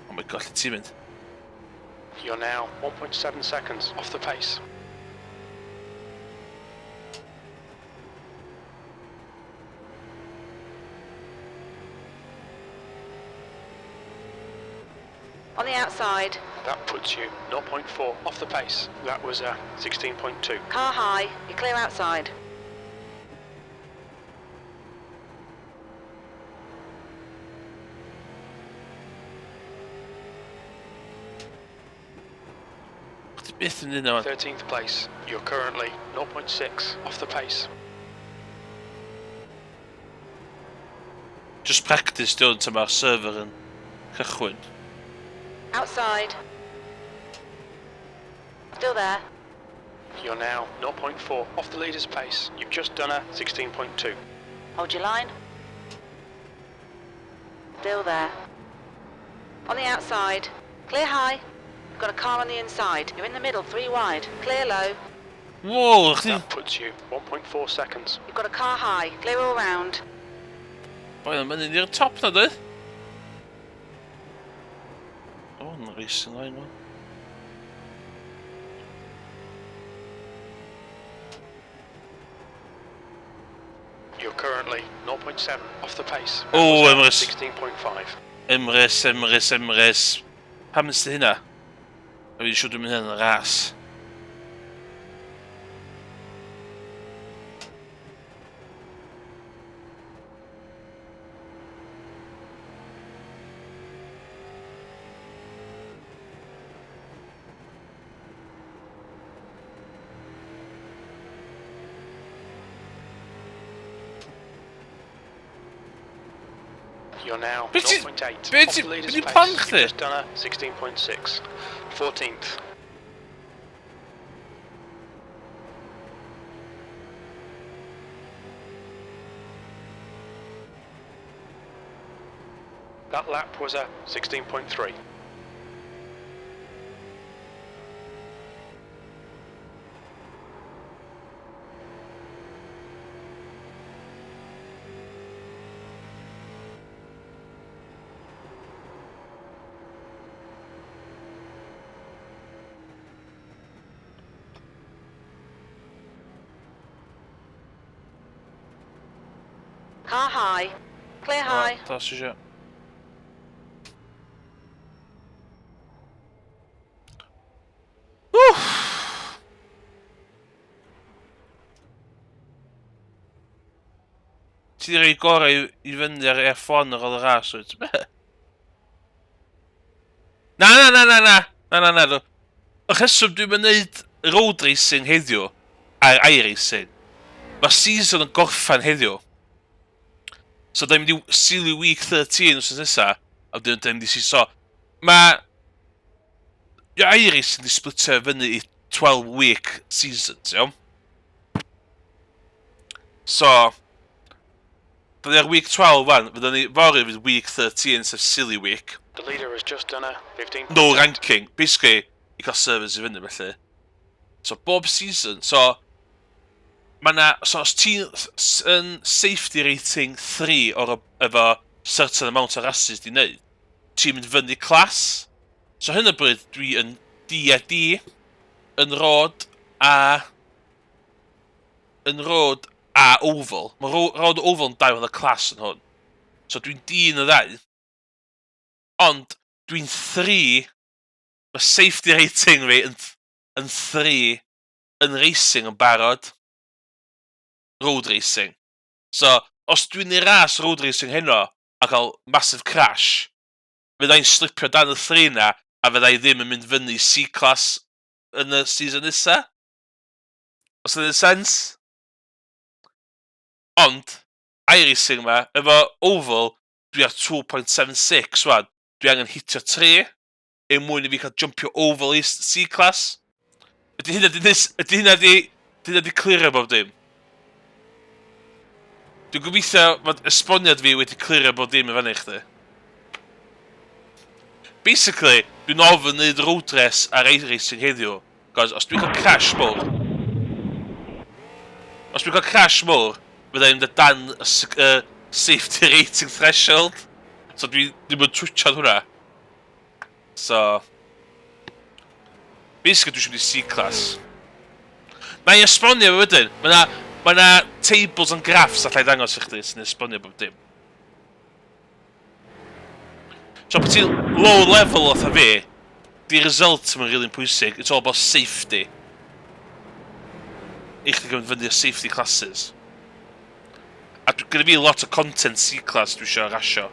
S2: Oh my god, lle ti'n mynd?
S1: You're now 1.7 seconds off the pace.
S3: On the outside.
S1: That puts you 0.4 off the pace. That was a 16.2.
S3: Car high. You're clear outside.
S2: Ti byth yn un o'n...
S1: 13th place. You're currently 0.6 off the pace.
S2: Just practice diwn ta mae'r server yn cychwyn.
S3: Outside. Still there.
S1: You're now 0.4 off the leader's pace. You've just done a 16.2.
S3: Hold your line. Still there. On the outside. Clear high. You've got a car on the inside. You're in the middle, 3 wide. Clear low.
S2: Wow, chdi...
S1: That puts you 1.4 seconds.
S3: You've got a car high. Clear all round.
S2: Boi yn mynd i'r top na dwi. O, yn racing line man.
S1: You're currently 0.7 off the pace.
S2: Oh,
S1: That was
S2: Emrys.
S1: a 16.5.
S2: Emrys. Pam nes ti hynna? A fi'n siŵr dwi'n mynd hyn yn y ras.
S1: You're now
S2: Be ti-
S1: 0.8
S2: be
S1: off
S2: ti-
S1: the leader's
S2: be ti
S1: pace.
S2: plan
S1: You've
S2: chdi?
S1: just done a 16.6. 14th. That lap was a 16.3.
S3: Car high. Clear high.
S2: Tas eisiau. Ti di rei gorau i fynd ar F1 ar ôl y ras wyt? Na. Y cheswm dwi'n mynd road racing heddiw ar iRacing. Mae season yn gorffan heddiw. So da mynd i silly week 13 os nesa. A dyn da mynd i si so. Mae iRacing di splitio fyny i 12 week seasons, iawn? So da ni ar week 12 fan, fydda ni fory fydd week 13 sef silly week.
S1: The leader has just done a 15.
S2: No ranking, basically i cael servers i fyny felly. So, bob season. So, so os ti'n safety rating 3 efo certain amount o rhasys di wneud, ti'n mynd fyny clas. So, hyn o bryd, dwi yn D a D, yn road a oval. Mae road a oval yn dau yn y clas yn hwn. So, dwi'n D yn y ddau. Ond, dwi'n 3, mae safety rating fi yn 3 yn racing yn barod. Road racing. So, os dwi'n ei ras road racing heno a cael massive crash, fyddai'n slipio dan y 3 na a fyddai ddim yn mynd fyny C-class yn y season nesa. Os ydy'n sens? Ond, iRacing ma, efo oval, dwi ar 2.76 wan. Dwi angen hitio 3 mwyn i fi cael jumpio oval i C-class. Ydy hynna di clirio bob dim? Dwi'n gobeithio fod esboniad fi wedi clirio bob dim i fannu chdi. Basically, dwi'n ofyn neud road race ar iRacing heddiw. Cos os dwi'n cael crash mowr, fyddai'n mynd dan safety rating threshold. So dwi'n mynd twitchad hwnna. So, basically dwi'n mynd i C-class. Mae'n esbonio fe wedyn. Mae yna tables and graphs allai ddangos i chdi sy'n esbonio bob dim. So, bod ti'n low level oedd fi, di result yn rili'n pwysig. It's all about safety. I chdi gymryd fyny o safety classes. A gyda fi lot o content C-class dwi eisiau rasio.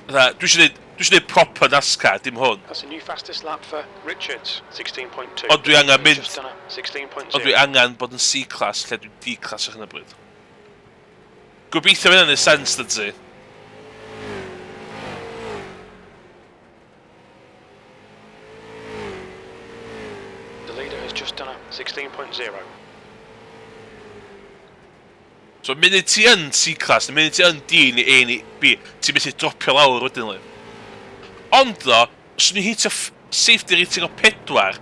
S2: Dwi eisiau neud proper NASCAR, dim hwn.
S1: That's a new fastest lap for Richards, 16.2.
S2: Ond dwi angen mynd...
S1: Just done a 16.0.
S2: Ond dwi angen bod yn C-class lle dwi'n D-class ar hyn o bryd. Gobeithio fy'n neud sens dyd ti.
S1: The leader has just done a 16.0.
S2: So, munud ti yn C-class, munud ti yn D neu A neu B, ti'n methu dropio lawr wedyn li. Ond ddo, os ni'n hitio safety rating o 4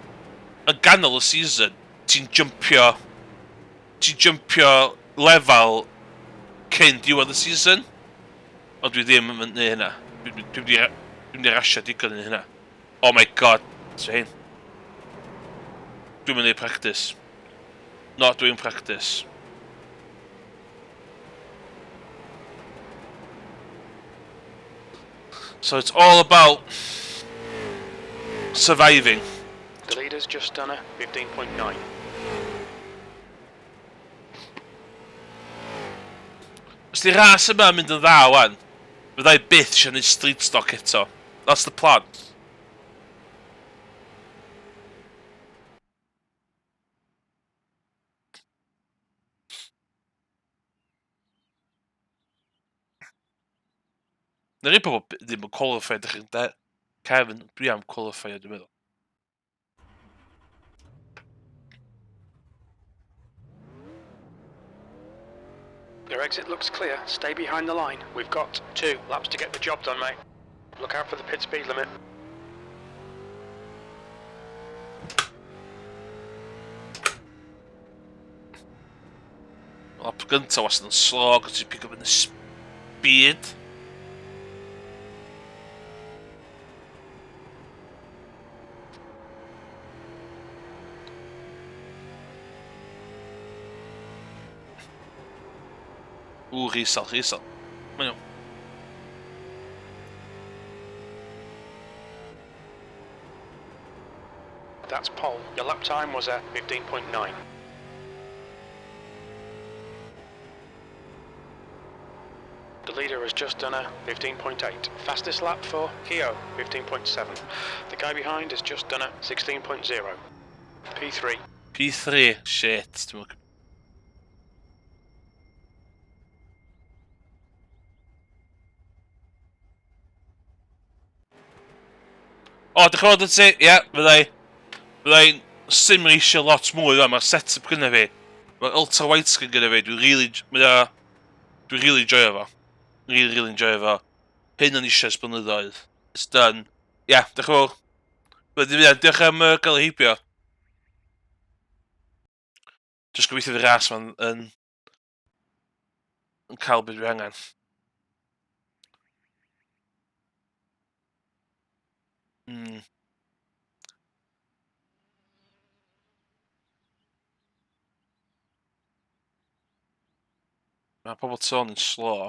S2: yn ganol y season, ti'n jumpio lefel cyn diwedd y season. Ond dwi ddim yn mynd hynna. Dwi'n mynd i rasio digon yn hynna. Oh my god, so hyn. Dwi'n mynd i practice. Not doing practice. So it's all about surviving.
S1: The leader's just done a 15.9.
S2: Os di ras yma yn mynd yn dda wan, fyddai byth eisiau neud street stock eto. That's the plan. Na rhaid pobl ddim yn qualified ych chi'n de. Kevin, dwi am qualified dwi'n meddwl.
S1: Your exit looks clear. Stay behind the line. We've got 2 laps to get the job done, mate. Look out for the pit speed limit.
S2: Lap gynta wastad yn slog os ti'n pick up yn y speed. Rhysal. Mae'n iawn.
S1: That's pole. Your lap time was a 15.9. The leader has just done a 15.8. Fastest lap for Keo, 15.7. The guy behind has just done a 16.0. P3.
S2: P3, shit. O, dych chi'n gwybod ti? Ie, fyddai'n simreisio lot mwy o, mae'r set-up gyda fi. Mae'r ultra widescreen gyda fi, dwi'n really enjoyo fo. Really enjoyo fo. Hyn yn eisiau esbonyddoedd. It's done. Ie, dych chi'n gwybod? Diolch am gael ei heibio. Just gobeithio fydd y ras ma'n yn cael beth dwi angen. Mae pobl tôn yn slow.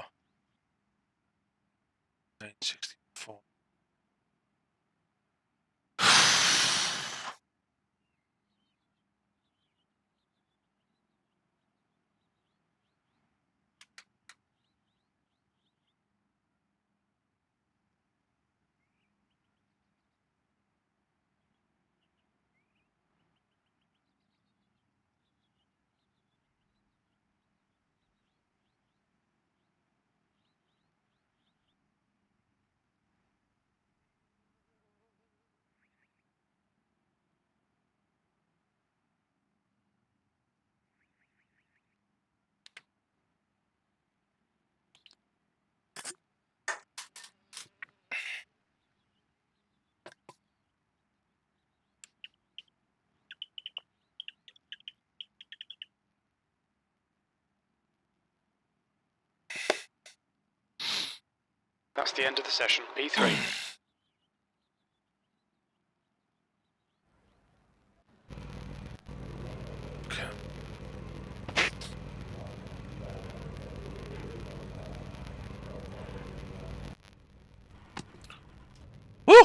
S2: 964.
S1: That's the end of the session. P3.
S2: Woo!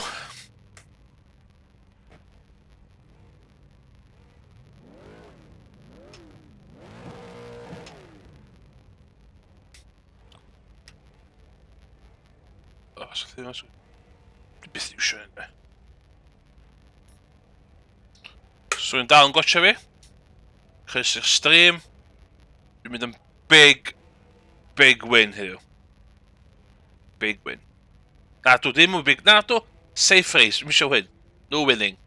S2: O, so ddim yn... Dwi byth i'w siarad yna. So yn dal yn gotcha fi. Chris i'r stream. Dwi'n mynd yn big win heddiw. Big win. Na, dwi ddim yn big... Na, dwi... Safe race, dwi'n eisiau hyn. No winning.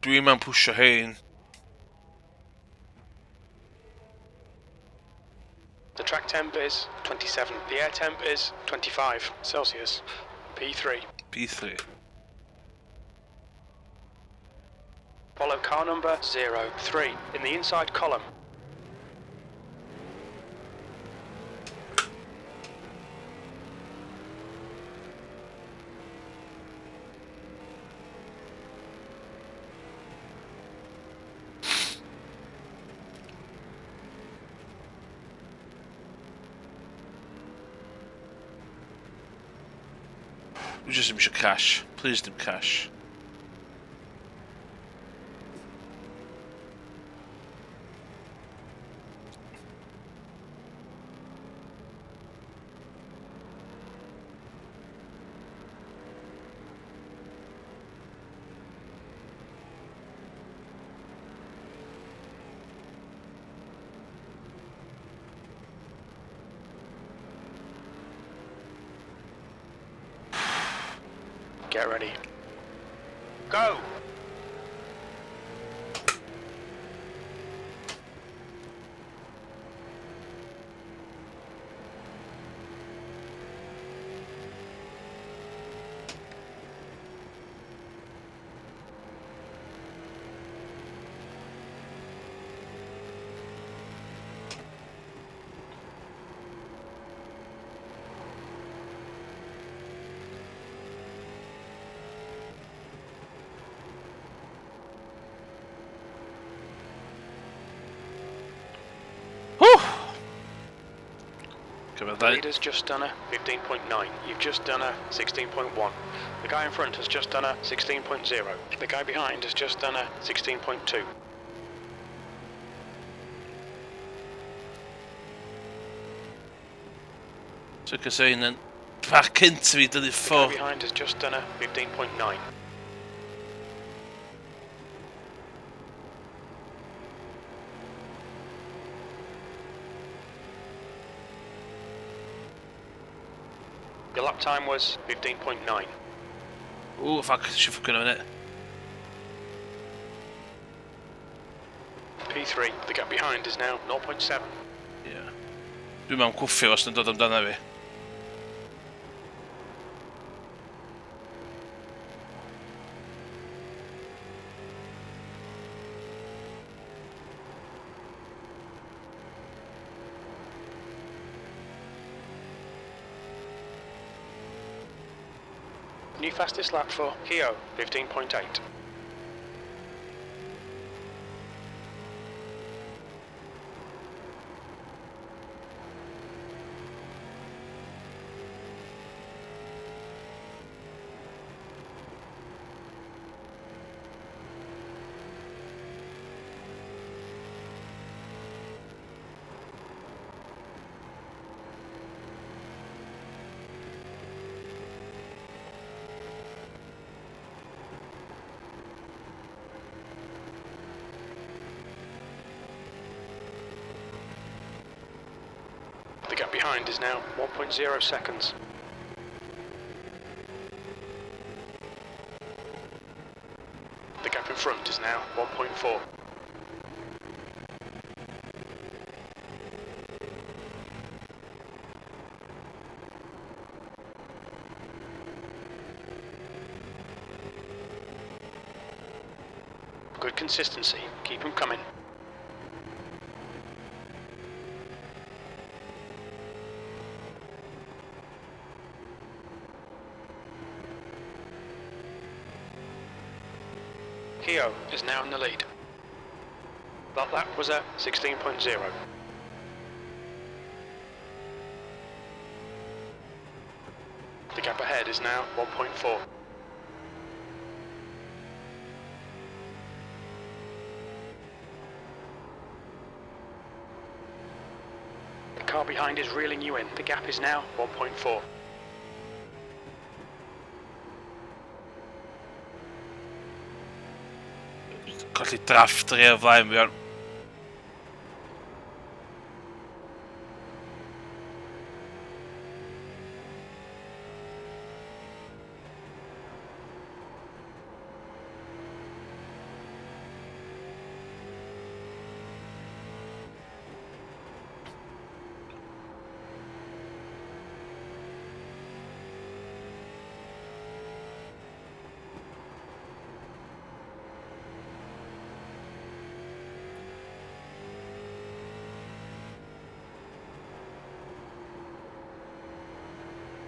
S2: Dwi'n ma'n pwysio hyn.
S1: The track temp is 27. The air temp is 25 Celsius. P3.
S2: P3.
S1: Follow car number 03 in the inside column.
S2: Dwi jyst ddim eisiau crash. Please dim crash.
S1: Get ready. Go! The leader's just done a 15.9. You've just done a 16.1. The guy in front has just done a 16.0. The guy behind has just done a 16.2.
S2: So kasi yun, parking fi dali
S1: The
S2: ffwr.
S1: guy behind has just done a 15.9. Your lap time was 15.9.
S2: Ooh, fuck, should fucking on it.
S1: P3, the gap behind is now 0.7.
S2: Yeah. Dwi'n mewn cwffio os yn dod amdana fi.
S1: New fastest lap for Keo, 15.8. The gap behind is now 1.0 seconds. The gap in front is now 1.4. Good consistency, keep them coming. Keo is now in the lead. That lap was at 16.0. The gap ahead is now 1.4. The car behind is reeling you in. The gap is now 1.4.
S2: Colli drafft yr o flaen fi o'n.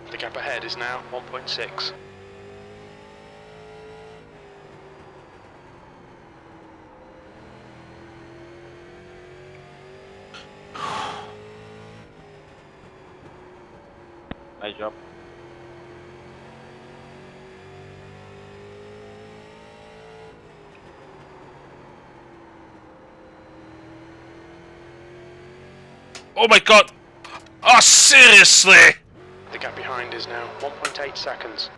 S1: The gap ahead is now 1.6.
S4: Nice job.
S2: Oh my god! Oh, seriously!
S1: The gap behind is now 1.8 seconds.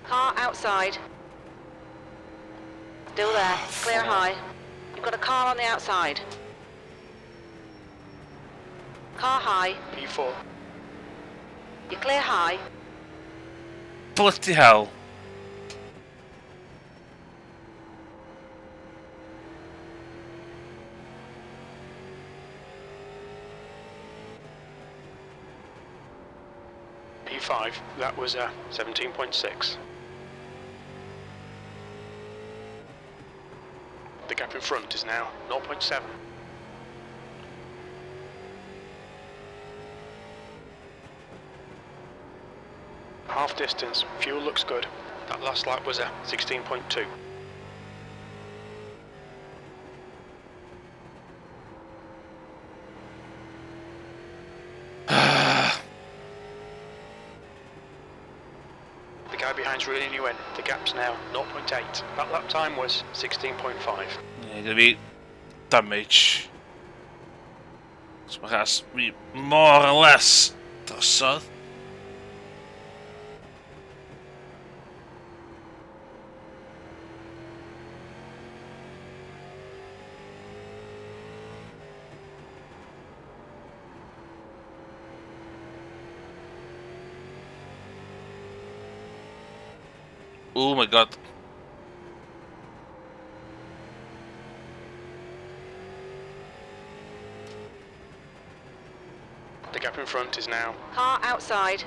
S3: Car outside. Still there. Clear high. You've got a car on the outside. Car high.
S1: P4.
S3: You're clear high.
S2: Bloody hell.
S1: P5, that was 17.6. The gap in front is now 0.7. Half distance, fuel looks good. That last lap was 16.2. The guy behind's reeling you in. The gap's now 0.8. That lap time was 16.5.
S2: Yeah, gonna be damage. So mae gas mi more or less drosodd. Oh my god.
S1: The gap in front is now
S3: Car outside.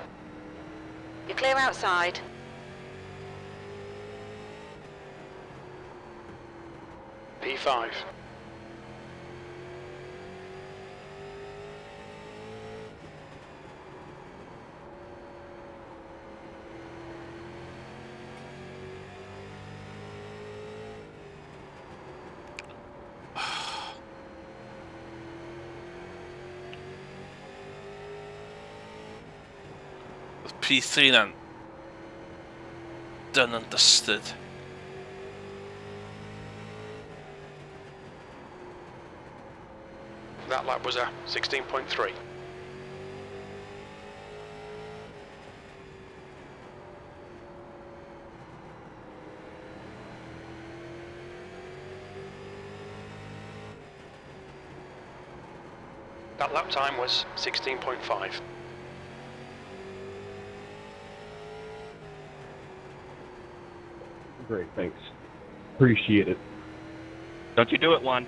S3: You're clear outside.
S1: P5.
S2: P3 then. Done and dusted.
S1: That lap was a 16.3. That lap time was 16.5.
S4: Great, thanks. Appreciate it.
S5: Don't you do it, one.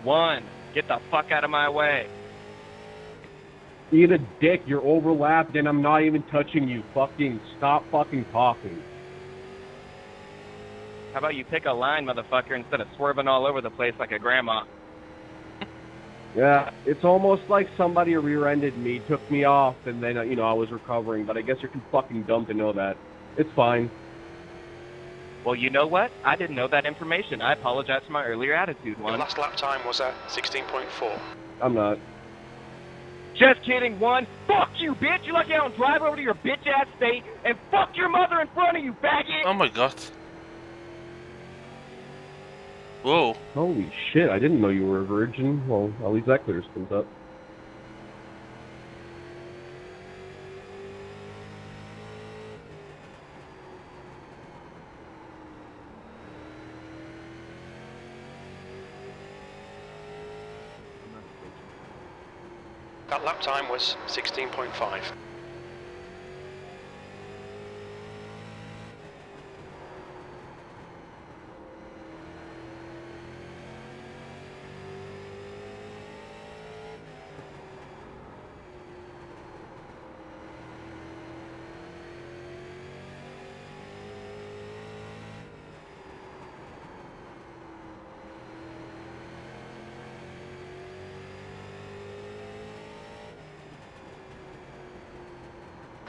S5: One, get the fuck out of my way.
S4: Eat a dick, you're overlapped and I'm not even touching you. Fucking stop fucking talking.
S5: How about you pick a line, motherfucker, instead of swerving all over the place like a grandma?
S4: Yeah, it's almost like somebody rear-ended me, took me off, and then, I was recovering, but I guess you're too fucking dumb to know that. It's fine.
S5: Well, you know what? I didn't know that information. I apologize for my earlier attitude,
S1: Your
S5: one.
S1: last lap time was a 16.4.
S4: I'm not.
S5: Just kidding, one. Fuck you, bitch. You lucky I don't drive over to your bitch-ass state and fuck your mother in front of you, faggot!
S2: Oh my god. Whoa.
S4: Holy shit, I didn't know you were a virgin. Well, at least that clears things up.
S1: That lap time was 16.5.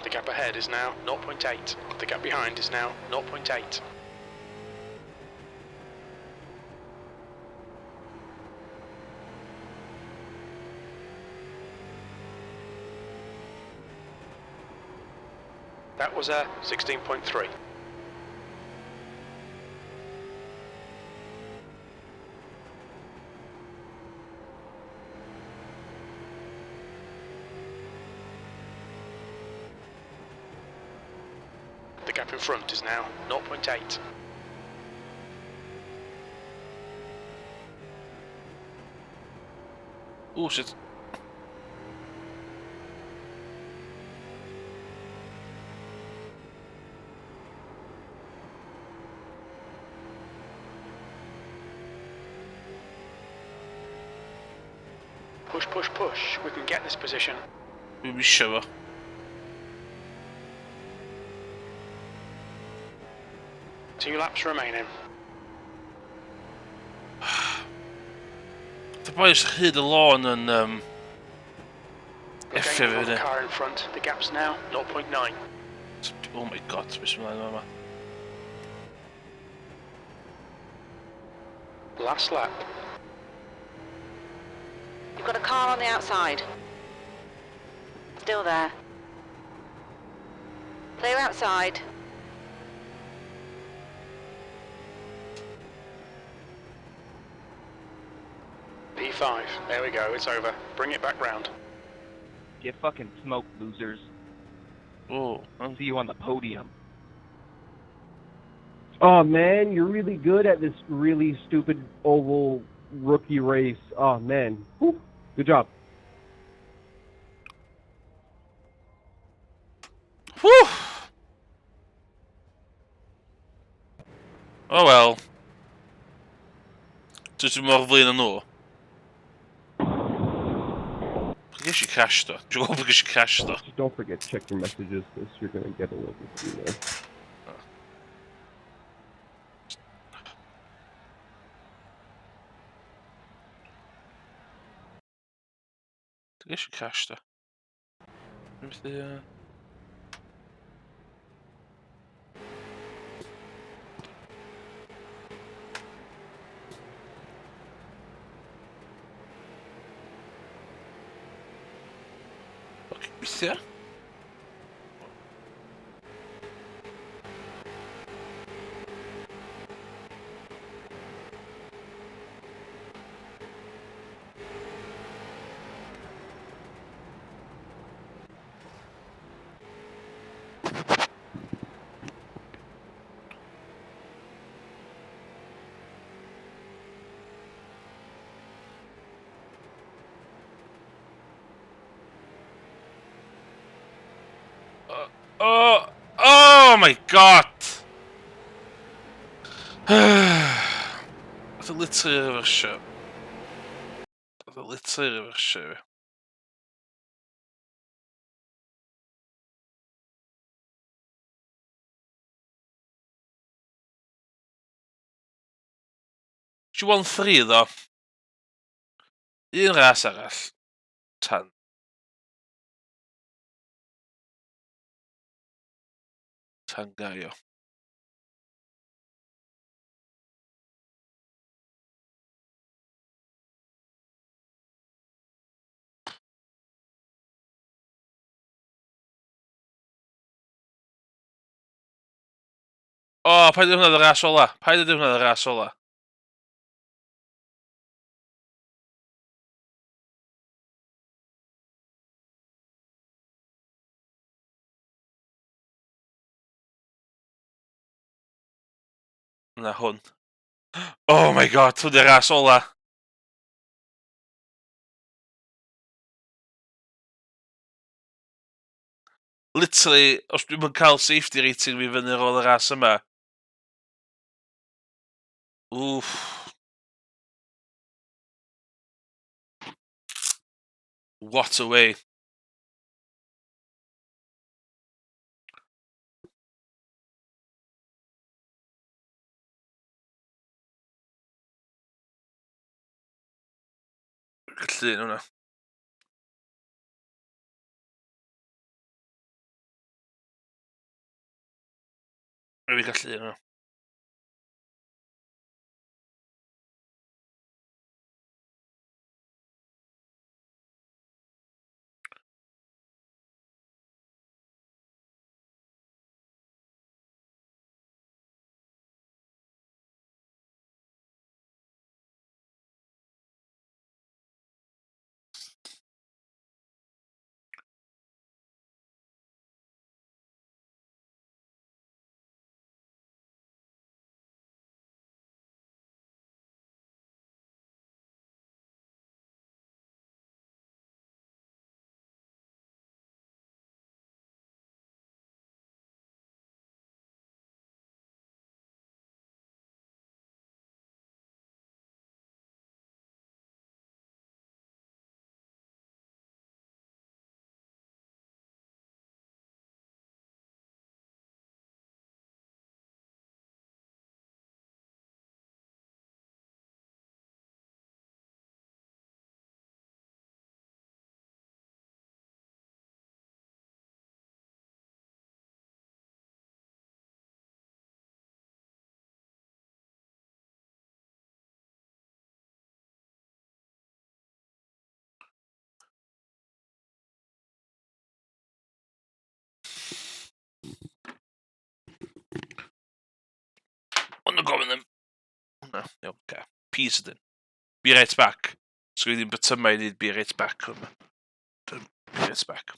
S1: The gap ahead is now 0.8. The gap behind is now 0.8. That was a 16.3. The gap in front is now 0.8.
S2: Oh shit.
S1: Push, push, push. We can get this position.
S2: We'll be sure.
S1: Two laps remaining.
S2: The boys hit the lawn and
S1: We're
S2: if
S1: gaining
S2: ever
S1: on the
S2: the-
S1: car in front. The gap's now 0.9.
S2: oh my god, bismillah.
S1: Last lap.
S3: You've got a car on the outside. Still there. Clear outside.
S1: P5. There we go. It's over. Bring it back round.
S5: Get fucking smoked, losers.
S2: Oh,
S5: See you on the podium.
S4: Oh man, you're really good at this really stupid oval rookie race. Oh man. Whew. Good job.
S2: whew. Oh well. Does it more than no? I guess you crashed her. Do you go because you crashed her?
S4: Just don't forget to check your messages because you're gonna get a little bit through there.
S2: I guess you crashed her. Where's the weithio. Oh my god! Oedd y literally refersio. Oedd y literally refersio. Ti 1-3 ddo. Un ras arall. Tan. Tan gaio. O, paid yw'n y ras ola. Paid yw'n y ras ola. Na hwn. Oh my god, hwn yw'r ras ola. Literally, os dwi'n mynd cael safety rating fi fyny ar ôl y ras yma. Wff. What a way. Gallu un hwnna. Rwy'n gallu un hwnna. Ond yn gofyn ddim. No, okay. Peace ydyn. Be right back. So ddim botymau i wneud be right back. Be right back.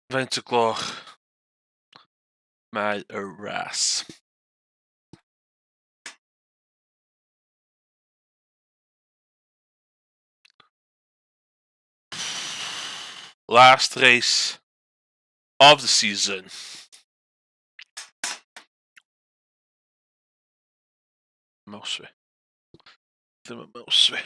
S2: Faint y gloch. Mae y ras. Last race of the season. Mouse fi. Ddim yn mouse fi.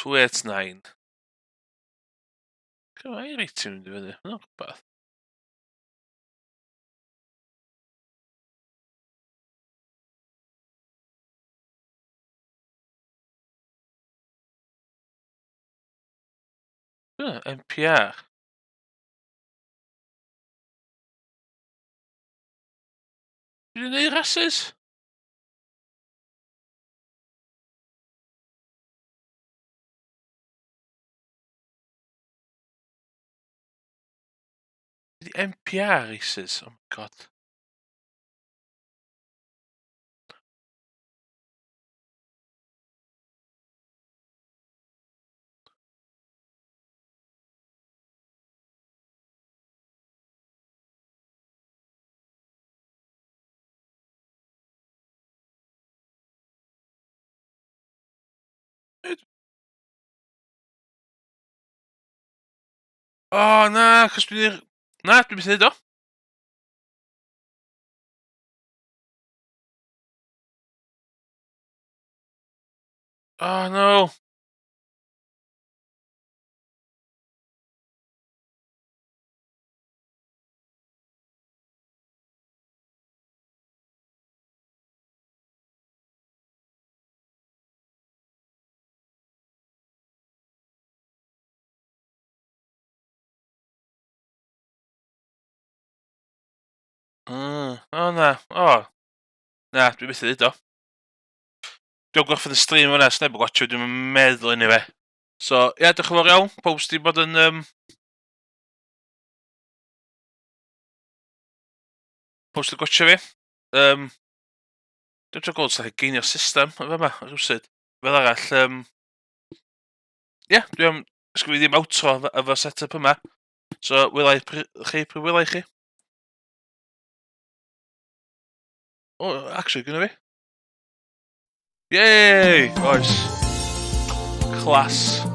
S2: Two 8-9. Mae iRacing yn mynd i fyny. No, beth. NPR. Dwi'n neud rhasys? The NPR races. Oh my god. Oh, na, chos dwi'n... Na, dwi'n beth neud o. Oh, no. Oh, na. Oh. Na, dwi'n beth neud o. Dwi'n gorffen y stream yna, sneb yn watcho, dwi'n meddwl yn fe. So, ia, diolch yn fawr iawn. Pob sydd wedi bod yn... Pob sydd wedi watcho fi. Dwi'n trio gweld sa'ch geinio system yn fyma, rhywsyd. Fel arall, ia, dwi'n ysgrifennu ddim outro efo set-up yma. So, wylai chi, pwy wylai chi? O, actually, gynnu fi. Yay! Oes. Class.